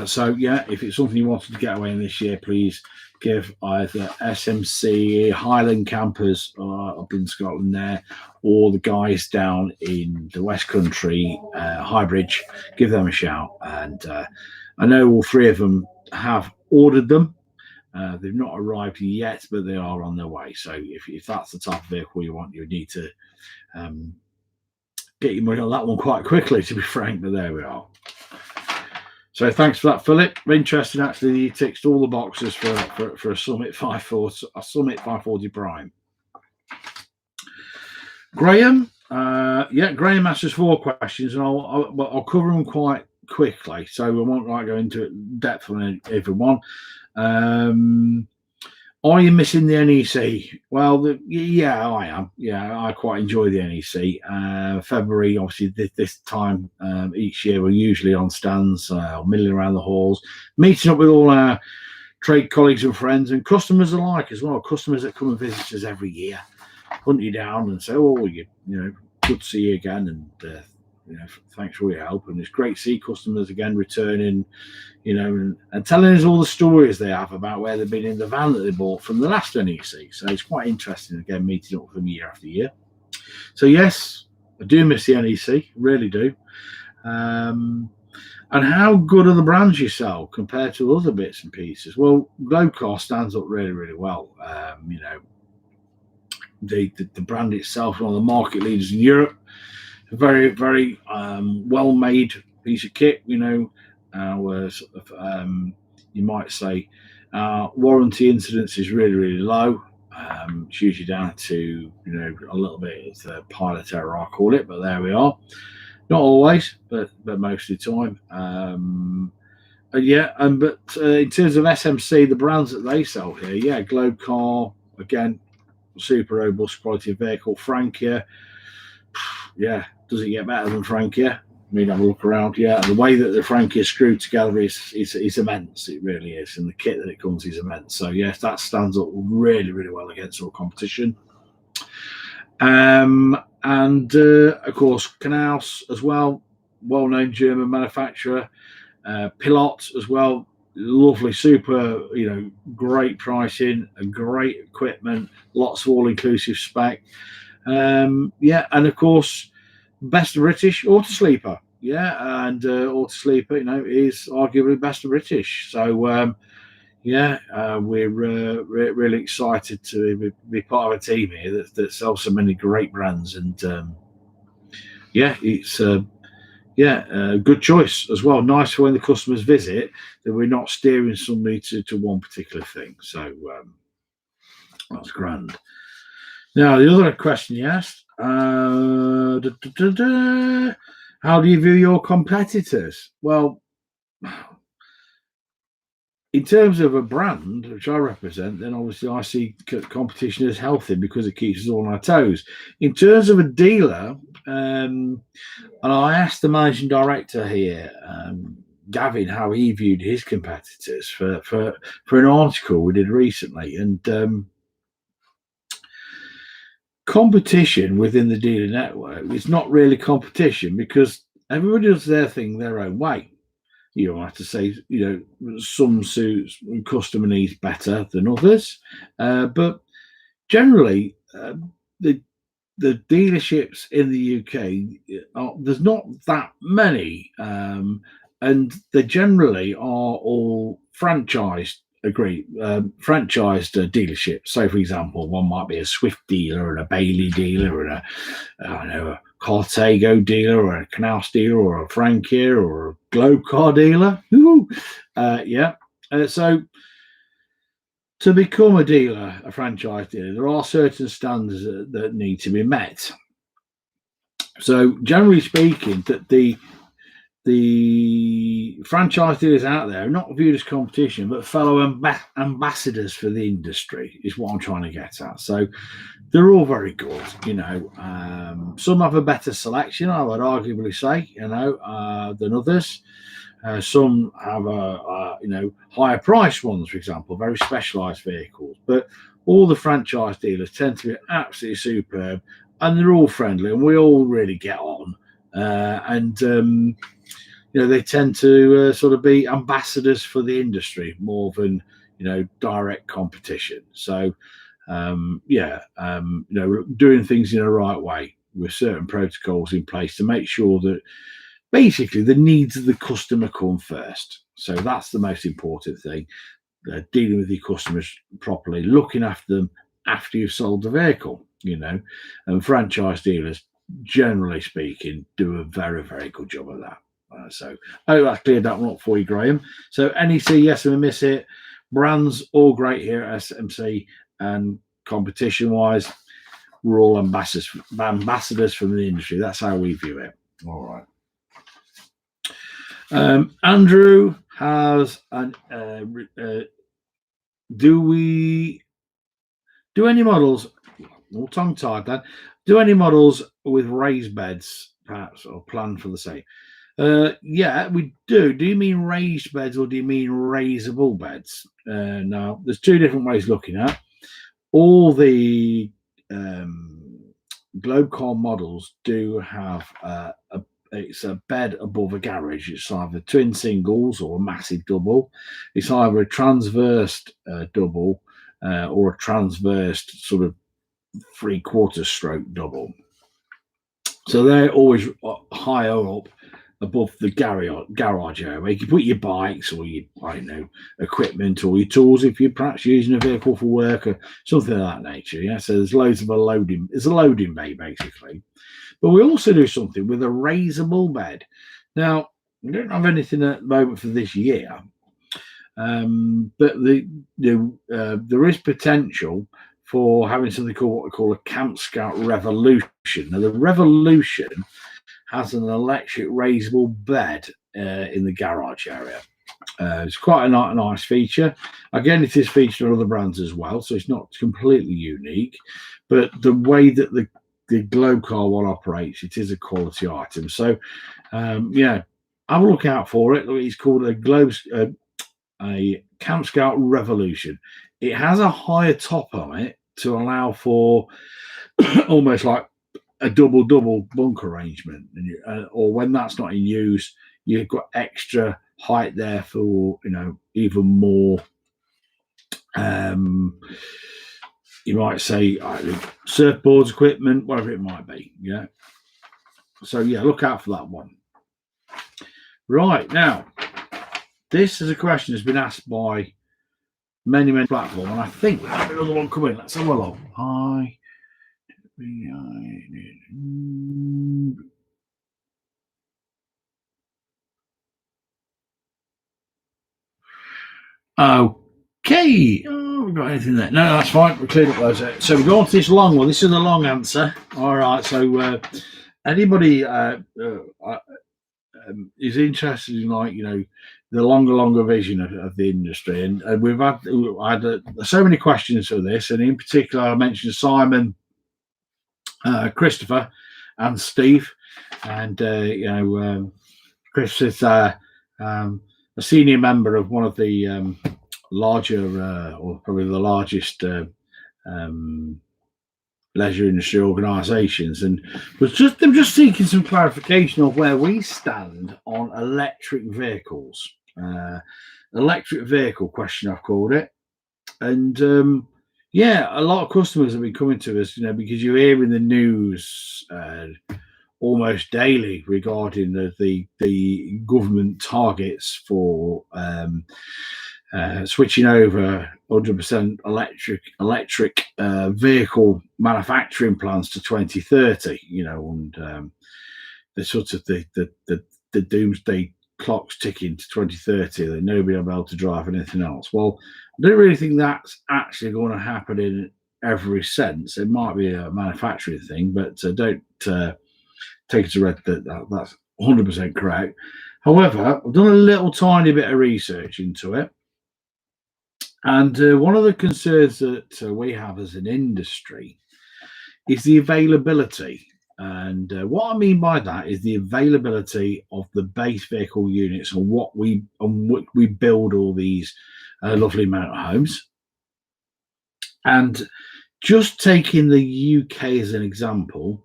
So, yeah, if it's something you wanted to get away in this year, please give either SMC, Highland Campers up in Scotland there, or the guys down in the West Country, Highbridge, give them a shout. And I know all three of them have ordered them. They've not arrived yet, but they are on their way. So if that's the type of vehicle you want, you need to get your money on that one quite quickly, to be frank, but there we are. So thanks for that, Philip. Interesting, actually, he ticks all the boxes for a Summit 540 Prime. Graham, Graham asked us 4 questions, and I'll cover them quite quickly, so we won't go into depth on everyone. Are you missing the NEC? Well, yeah, I am. Yeah, I quite enjoy the NEC. February, obviously, this time each year, we're usually on stands, milling around the halls, meeting up with all our trade colleagues and friends and customers alike as well. Customers that come and visit us every year, hunt you down and say, "Oh, you know, good to see you again," and thanks for your help. And it's great to see customers again returning, and telling us all the stories they have about where they've been in the van that they bought from the last NEC. So it's quite interesting, again, meeting up with them year after year. So yes, I do miss the NEC, really do. And how good are the brands you sell compared to other bits and pieces? Well, Globe Car stands up really, really well. The brand itself is one of the market leaders in Europe. A very, very well-made piece of kit, where you might say warranty incidence is really, really low. It's usually down to a little bit of the pilot error, I call it, but there we are. Not always, but most of the time. But in terms of SMC, the brands that they sell here, Globe Car, again, super robust quality vehicle. Frankia, does it get better than Frankia? I mean, have a look around. Yeah, the way that the Frankia is screwed together is immense. It really is, and the kit that it comes is immense. So yes, that stands up really, really well against all competition. And of course, Knaus as well, well-known German manufacturer. Pilot as well, lovely, super, great pricing and great equipment, lots of all-inclusive spec. And of course, best of British Autosleeper. And Autosleeper, is arguably best of British. So, we're really excited to be part of a team here that sells so many great brands. And it's yeah, good choice as well. Nice for when the customers visit that we're not steering somebody to one particular thing. So that's grand. Now, the other question you asked, how do you view your competitors? Well, in terms of a brand, which I represent, then obviously I see competition as healthy because it keeps us all on our toes. In terms of a dealer, and I asked the managing director here, Gavin, how he viewed his competitors for an article we did recently, and competition within the dealer network is not really competition because everybody does their thing their own way. You don't have to say, some suits customer needs better than others, but generally, the the dealerships in the UK, there's not that many, and they generally are all franchised. Franchised dealerships. So, for example, one might be a Swift dealer and a Bailey dealer and I don't know, a Cartago dealer or a Knaus dealer or a Frankia or a Globe car dealer. Yeah. So to become a dealer, a franchise dealer, there are certain standards that need to be met. So generally speaking, that the franchise dealers out there are not viewed as competition, but fellow ambassadors for the industry is what I'm trying to get at. So they're all very good, some have a better selection, I would arguably say, than others. Some have higher price ones, for example, very specialised vehicles. But all the franchise dealers tend to be absolutely superb, and they're all friendly, and we all really get on. They tend to sort of be ambassadors for the industry more than direct competition. So doing things in the right way with certain protocols in place to make sure that basically the needs of the customer come first. So that's the most important thing. Dealing with your customers properly, looking after them after you've sold the vehicle, and franchise dealers, generally speaking, do a very, very good job of that. So I hope that cleared that one up for you, Graham. So NEC, yes, we miss it. Brands, all great here at SMC, and competition-wise, we're all ambassadors from the industry. That's how we view it. All right. Andrew has an do any models, all tongue tied then, do any models with raised beds perhaps or planned for the same? Yeah, we do. Do you mean raised beds or do you mean raisable beds? Now, there's two different ways of looking at. All the Globe car models do have it's a bed above a garage. It's either twin singles or a massive double. It's either a transverse double or a transverse sort of 3/4 stroke double. So they're always higher up above the garage area where you can put your bikes or your, equipment or your tools if you're perhaps using a vehicle for work or something of that nature. Yeah, so there's loads of it's a loading bay basically. But we also do something with a raisable bed. Now, we don't have anything at the moment for this year, but there is potential for having something called what we call a Camp Scout Revolution. Now, the Revolution has an electric raisable bed in the garage area. It's quite a nice feature. Again, it is featured on other brands as well, so it's not completely unique. But the way that the Globe car one operates, it is a quality item. So, have a look out for it. It's called a Camp Scout Revolution. It has a higher top on it to allow for almost like a double bunk arrangement, or when that's not in use, you've got extra height there for even more. You might say surfboards, equipment, whatever it might be. Yeah. So look out for that one. Right now, this is a question that's been asked by many platforms, and I think we have another one coming. Let's have a look. Okay. Oh, we've got anything there? No, that's fine. We cleared up those. So we go on to this long one. This is the long answer. All right. So anybody is interested in, like, the longer vision of the industry, and we've had so many questions for this, and in particular, I mentioned Simon, Christopher, and Steve, and Chris is a senior member of one of the larger, or probably the largest leisure industry organisations, and I'm just seeking some clarification of where we stand on electric vehicles. Electric vehicle question, I've called it, and a lot of customers have been coming to us, because you hear in the news almost daily regarding the government targets for switching over 100% electric vehicle manufacturing plans to 2030. And the sort of the doomsday clock's ticking to 2030 that nobody will be able to drive anything else. Well, I don't really think that's actually going to happen in every sense. It might be a manufacturing thing, but don't take it to read that's 100% correct. However, I've done a little tiny bit of research into it, and one of the concerns that we have as an industry is the availability. And what I mean by that is the availability of the base vehicle units on what we build all these lovely motorhomes. And just taking the UK as an example,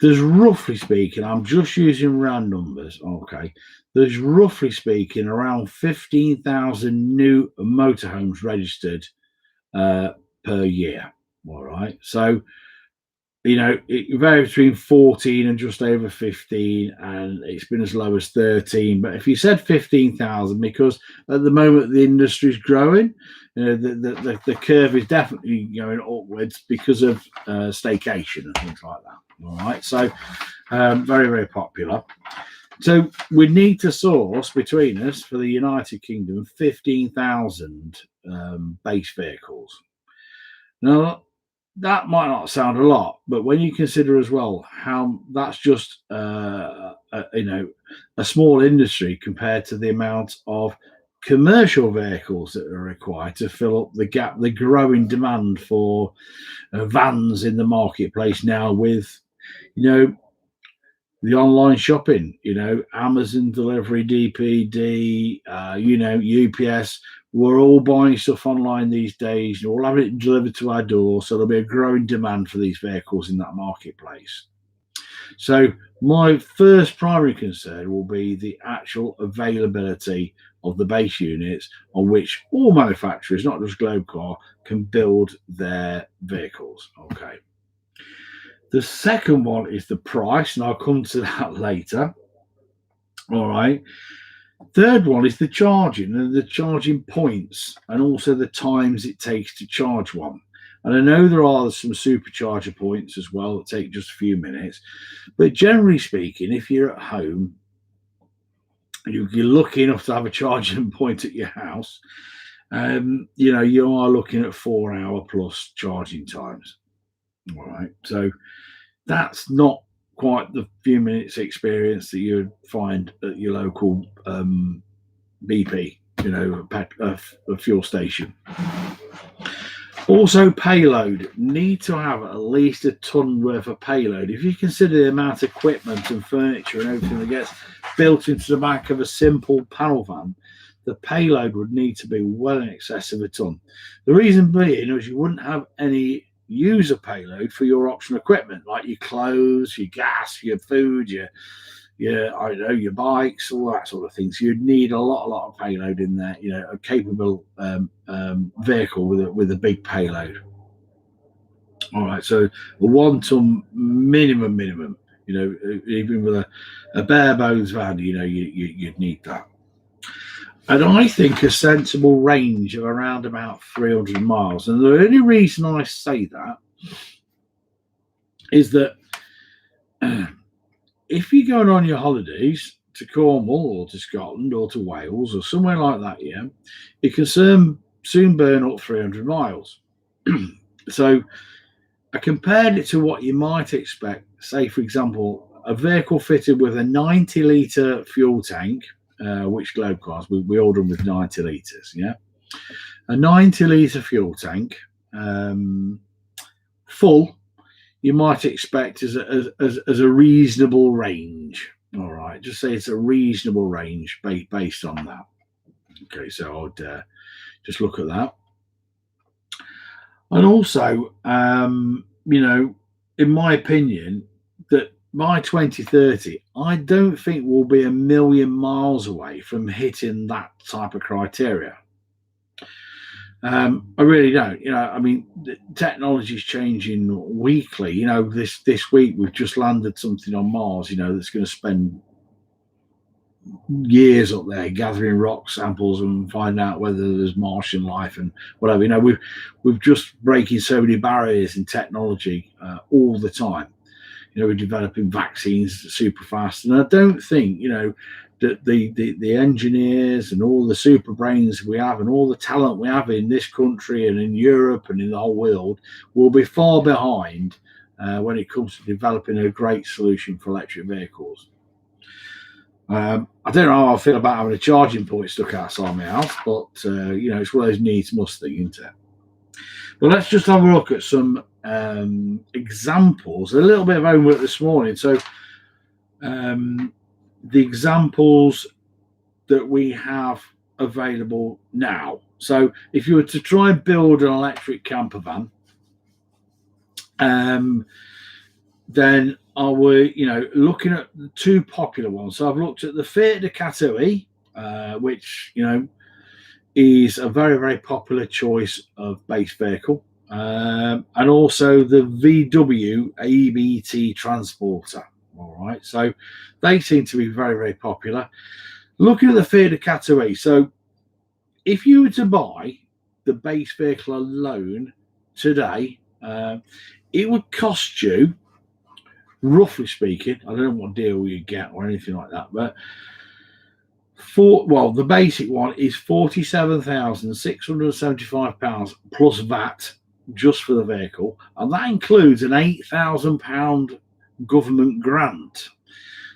there's, roughly speaking, I'm just using round numbers, okay, there's, roughly speaking, around 15,000 new motorhomes registered per year. All right. So, it varies between 14 and just over 15, and it's been as low as 13. But if you said 15,000, because at the moment the industry is growing, the curve is definitely going upwards because of staycation and things like that. All right, so very, very popular. So we need to source between us for the United Kingdom 15,000 base vehicles. Now, that might not sound a lot, but when you consider as well how that's just a small industry compared to the amount of commercial vehicles that are required to fill up the gap, the growing demand for vans in the marketplace now, with the online shopping, Amazon delivery, DPD, UPS. We're all buying stuff online these days. We're all having it delivered to our door. So there'll be a growing demand for these vehicles in that marketplace. So my first primary concern will be the actual availability of the base units on which all manufacturers, not just Globecar, can build their vehicles. Okay. The second one is the price, and I'll come to that later. All right. Third one is the charging and the charging points, and also the times it takes to charge one. And I know there are some supercharger points as well that take just a few minutes. But generally speaking, if you're at home, you're lucky enough to have a charging point at your house, you are looking at 4-hour plus charging times. All right. So that's not quite the few minutes experience that you'd find at your local BP, a fuel station. Also, payload. Need to have at least a ton worth of payload. If you consider the amount of equipment and furniture and everything that gets built into the back of a simple panel van, the payload would need to be well in excess of a ton. The reason being is you wouldn't have any user payload for your optional equipment, like your clothes, your gas, your food, your bikes, all that sort of thing. So you'd need a lot of payload in there, a capable vehicle with a big payload. All right, so a 1 ton minimum, even with a bare bones van, you'd need that. And I think a sensible range of around about 300 miles. And the only reason I say that is that if you're going on your holidays to Cornwall or to Scotland or to Wales or somewhere like that, yeah, it can soon burn up 300 miles. So I compared it to what you might expect. Say, for example, a vehicle fitted with a 90-litre fuel tank, which Globe cars, we order them with 90 litres, yeah? A 90-litre fuel tank, full, you might expect as a reasonable range. All right, just say it's a reasonable range based on that. Okay, so I'd just look at that. And also, in my opinion, that by 2030, I don't think we'll be a million miles away from hitting that type of criteria. I really don't. I mean, the technology is changing weekly. This week we've just landed something on Mars, that's going to spend years up there gathering rock samples and find out whether there's Martian life and whatever. We've just breaking so many barriers in technology all the time. We're developing vaccines super fast, and I don't think that the engineers and all the super brains we have and all the talent we have in this country and in Europe and in the whole world will be far behind when it comes to developing a great solution for electric vehicles. I don't know how I feel about having a charging point stuck outside my house, but it's one of those needs must things, isn't it? But let's just have a look at some examples. A little bit of homework this morning. So the examples that we have available now. So if you were to try and build an electric camper van, then I were, looking at the two popular ones. So I've looked at the Fiat Ducato E, which, is a very, very popular choice of base vehicle, and also the VW ABT Transporter. All right, so they seem to be very, very popular. Looking at the Fiat Ducato E, so if you were to buy the base vehicle alone today, it would cost you, roughly speaking, I don't know what deal you get or anything like that, but the basic one is £47,675 plus VAT just for the vehicle, and that includes an £8,000 government grant.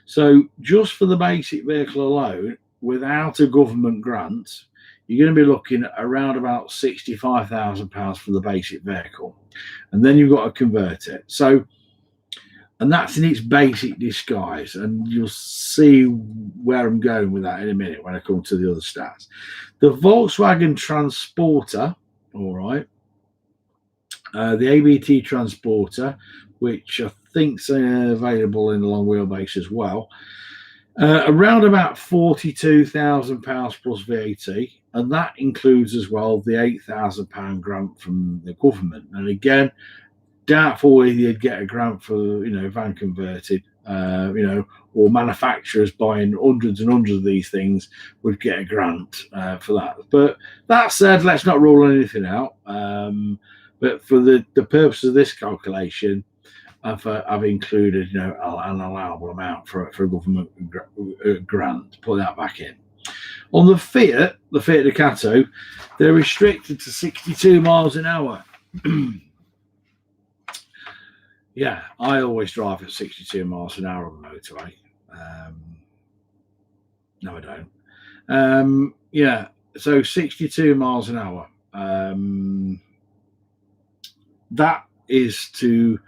So just for the basic vehicle alone, without a government grant, you're going to be looking at around about £65,000 for the basic vehicle, and then you've got to convert it. So, and that's in its basic disguise, and you'll see where I'm going with that in a minute when I come to the other stats. The Volkswagen Transporter, all right, the ABT Transporter, which I think's available in the long wheelbase as well, around about £42,000 plus VAT, and that includes as well the £8,000 grant from the government. And again, doubtful whether you'd get a grant for van converted, or manufacturers buying hundreds and hundreds of these things would get a grant for that. But that said, let's not rule anything out. But for the purpose of this calculation, I've included an allowable amount for a government grant. Put that back in. On the Fiat Ducato, they're restricted to 62 miles an hour. Yeah, I always drive at 62 miles an hour on the motorway. No, I don't. So 62 miles an hour. That is to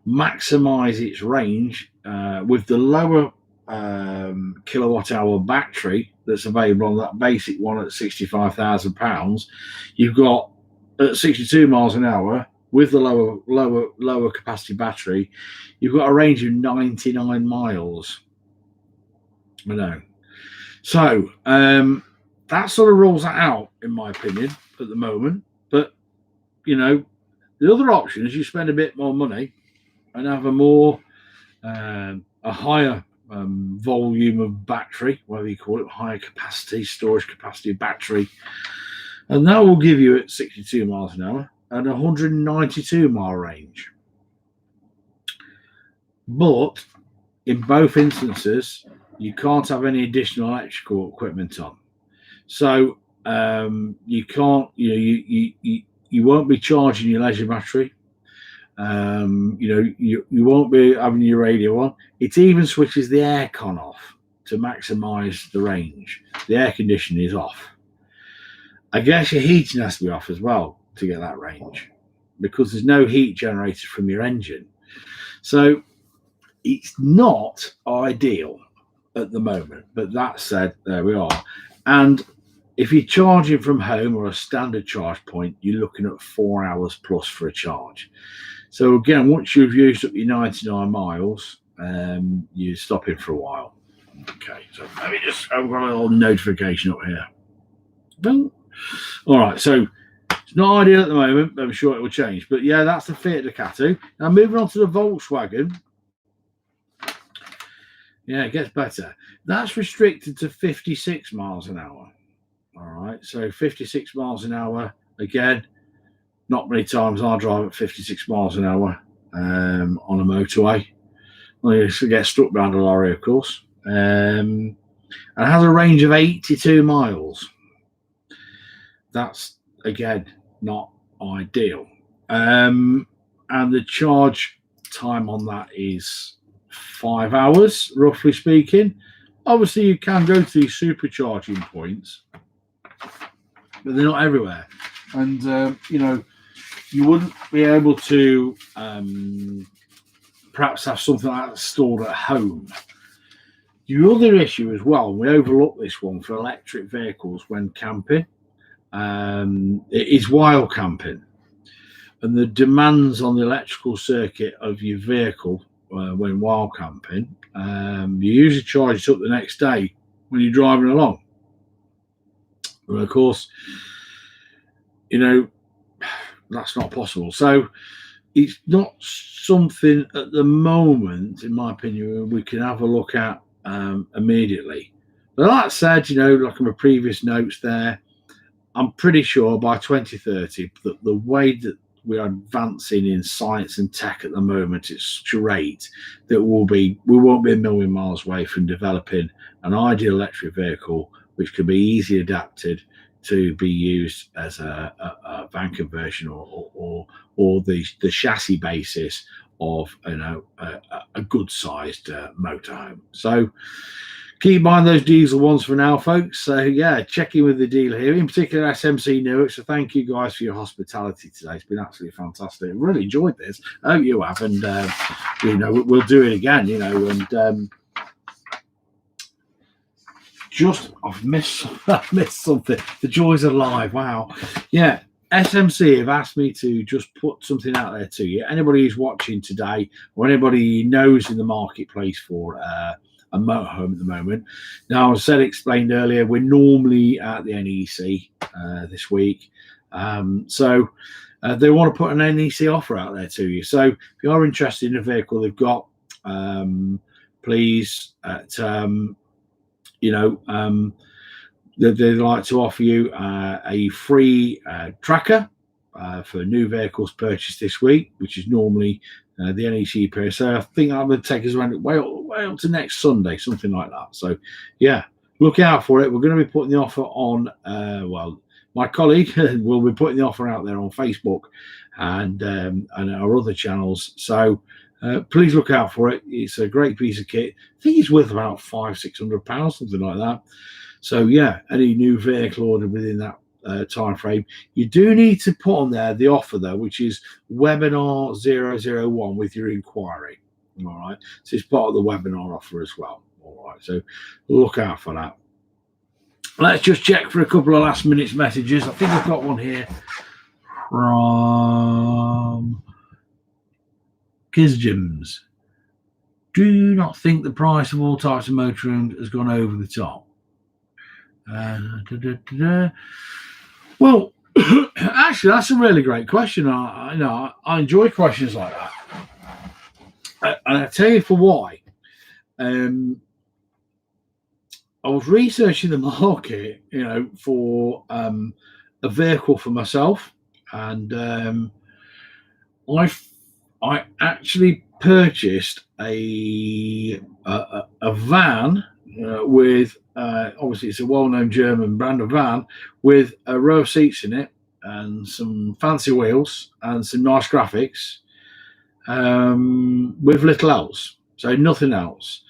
maximize its range with the lower kilowatt hour battery that's available on that basic one at £65,000. You've got at 62 miles an hour with the lower capacity battery, you've got a range of 99 miles. I know. So that sort of rules that out, in my opinion, at the moment. But the other option is you spend a bit more money and have a higher volume of battery, whatever you call it, higher capacity, storage capacity battery, and that will give you at 62 miles an hour and 192 mile range. But in both instances, you can't have any additional electrical equipment on. So you can't, you won't be charging your leisure battery. You won't be having your radio on. It even switches the aircon off to maximise the range. The air conditioning is off. I guess your heating has to be off as well to get that range, because there's no heat generated from your engine. So it's not ideal at the moment. But that said, there we are. And if you're charging from home or a standard charge point, you're looking at 4 hours plus for a charge. So again, once you've used up your 99 miles, you're stopping for a while. Okay, so let me just, I've got a little notification up here. Boom. All right, so it's not ideal at the moment, but I'm sure it will change. But yeah, that's the Fiat Ducato. Now moving on to the Volkswagen. Yeah, it gets better. That's restricted to 56 miles an hour. All right, so 56 miles an hour. Again, not many times I drive at 56 miles an hour on a motorway. Well, you get struck behind a lorry, of course. And it has a range of 82 miles. That's, again, not ideal. And the charge time on that is 5 hours, roughly speaking. Obviously, you can go to these supercharging points, but they're not everywhere. And, you wouldn't be able to perhaps have something like that stored at home. The other issue as well, we overlook this one for electric vehicles when camping, it is wild camping. And the demands on the electrical circuit of your vehicle when wild camping, you usually charge it up the next day when you're driving along. And of course, that's not possible. So it's not something at the moment, in my opinion, we can have a look at immediately. But that said, like in my previous notes there, I'm pretty sure by 2030 that the way that we are advancing in science and tech at the moment, it's such a rate that we won't be a million miles away from developing an ideal electric vehicle which can be easily adapted to be used as a van conversion or the chassis basis of a good sized motorhome. So keep in mind those diesel ones for now, folks. So yeah, checking with the dealer here, in particular SMC Newark. So thank you guys for your hospitality today. It's been absolutely fantastic. I really enjoyed this. I hope you have, and we'll do it again. And I've missed something. The joys of live. Wow. Yeah. SMC have asked me to just put something out there to you. Anybody who's watching today or anybody who knows in the marketplace for a motorhome at the moment. Now, as I explained earlier, we're normally at the NEC this week. So they want to put an NEC offer out there to you. So if you are interested in a vehicle they've got, please, they'd like to offer you a free tracker for new vehicles purchased this week, which is normally the NEC period. So I think I'm going to take us around way up to next Sunday, something like that. So yeah, look out for it. We're going to be putting the offer on. My colleague will be putting the offer out there on Facebook and our other channels. So please look out for it. It's a great piece of kit. I think it's worth about £500-600, something like that. So yeah, any new vehicle ordered within that time frame, you do need to put on there the offer though, which is webinar 001 with your inquiry. All right, so it's part of the webinar offer as well. All right, so look out for that. Let's just check for a couple of last minute messages. I think I've got one here from Kizjims. Do not think the price of all types of motorhomes has gone over the top. Well, actually, that's a really great question. I enjoy questions like that, and I tell you for why. I was researching the market, for a vehicle for myself, and I actually purchased a van with obviously it's a well-known German brand of van with a row of seats in it and some fancy wheels and some nice graphics, with little else, so nothing else.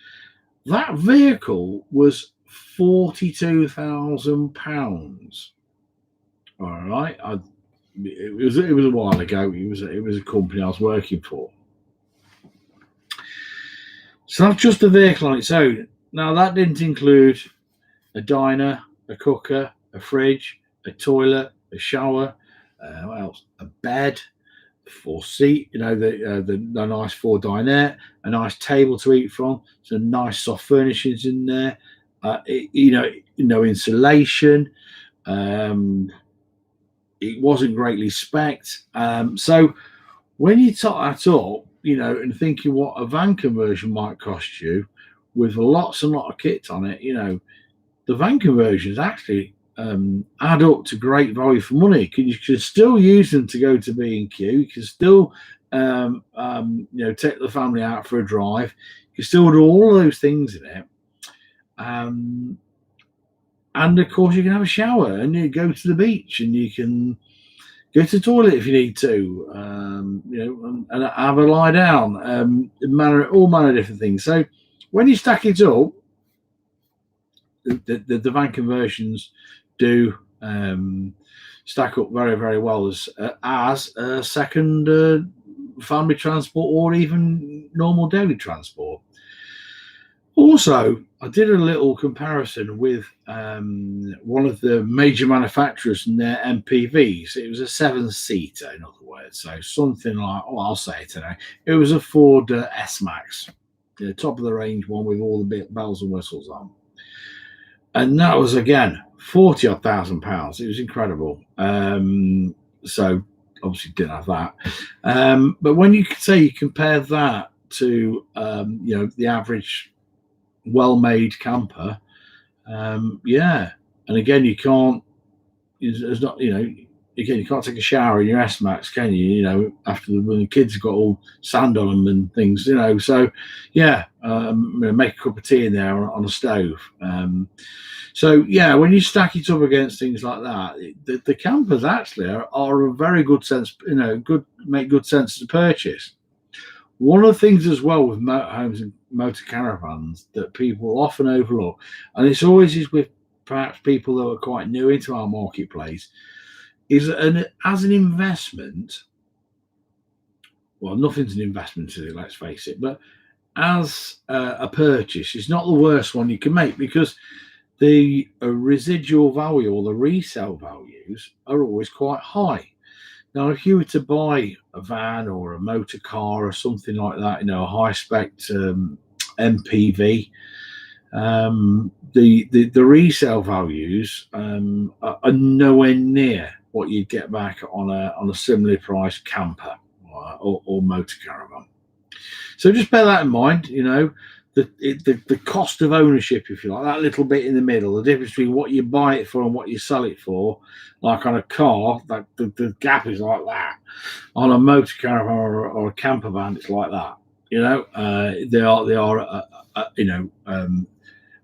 That vehicle was £42,000. All right, it was a while ago. It was a company I was working for. So that's just the vehicle on its own. Now that didn't include a diner, a cooker, a fridge, a toilet, a shower, what else? A bed, 4 seat, the nice 4 dinette, a nice table to eat from, some nice soft furnishings in there, no insulation. It wasn't greatly spec'd. So when you top that up, and thinking what a van conversion might cost you with lots and lot of kit on it, the van conversions actually add up to great value for money. You can still use them to go to B&Q. You can still, take the family out for a drive. You can still do all of those things in it. And of course, you can have a shower and you go to the beach and you can go to the toilet if you need to, and have a lie down, all manner of different things. So when you stack it up, the van conversions do stack up very, very well as a second family transport or even normal daily transport. Also, I did a little comparison with one of the major manufacturers and their MPVs. It was a 7-seater, in other words. So something like, I'll say it today. It was a Ford S-Max, the top of the range one with all the bells and whistles on. And that was, again, £40,000. It was incredible. So obviously didn't have that. But when you compare that to, the average well-made camper, and again you can't take a shower in your S-Max, can you, after when the kids have got all sand on them and things, so make a cup of tea in there on a stove. When you stack it up against things like that, the campers actually are a very good sense, make good sense to purchase. One of the things as well with motorhomes and motor caravans that people often overlook, and it's always is with perhaps people that are quite new into our marketplace, is as an investment. Well, nothing's an investment, is it? Let's face it. But as a purchase, it's not the worst one you can make because the residual value or the resale values are always quite high. Now, if you were to buy a van or a motor car or something like that, a high-spec MPV, the resale values are nowhere near what you'd get back on a similarly priced camper or motor caravan. So just bear that in mind. The cost of ownership, if you like, that little bit in the middle, the difference between what you buy it for and what you sell it for, like on a car, that the gap is like that. On a motor caravan or a camper van, it's like that. They are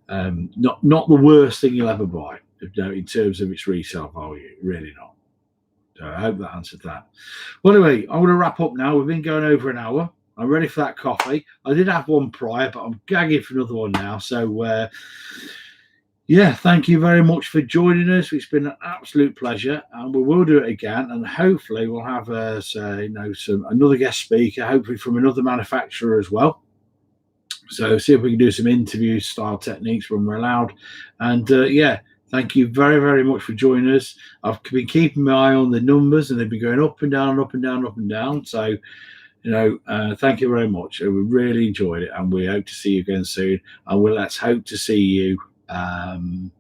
not the worst thing you'll ever buy, in terms of its resale value. Really not. So I hope that answered that. Well, anyway, I'm going to wrap up now. We've been going over an hour. I'm ready for that coffee. I did have one prior, but I'm gagging for another one now. So, thank you very much for joining us. It's been an absolute pleasure, and we will do it again. And hopefully, we'll have another guest speaker, hopefully from another manufacturer as well. So, see if we can do some interview style techniques when we're allowed. And thank you very, very much for joining us. I've been keeping my eye on the numbers, and they've been going up and down, up and down, up and down. So, thank you very much. We really enjoyed it, and we hope to see you again soon. And let's hope to see you, in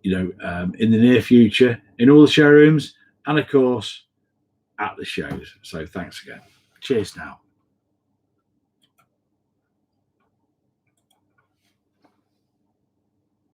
the near future in all the showrooms and, of course, at the shows. So thanks again. Cheers now.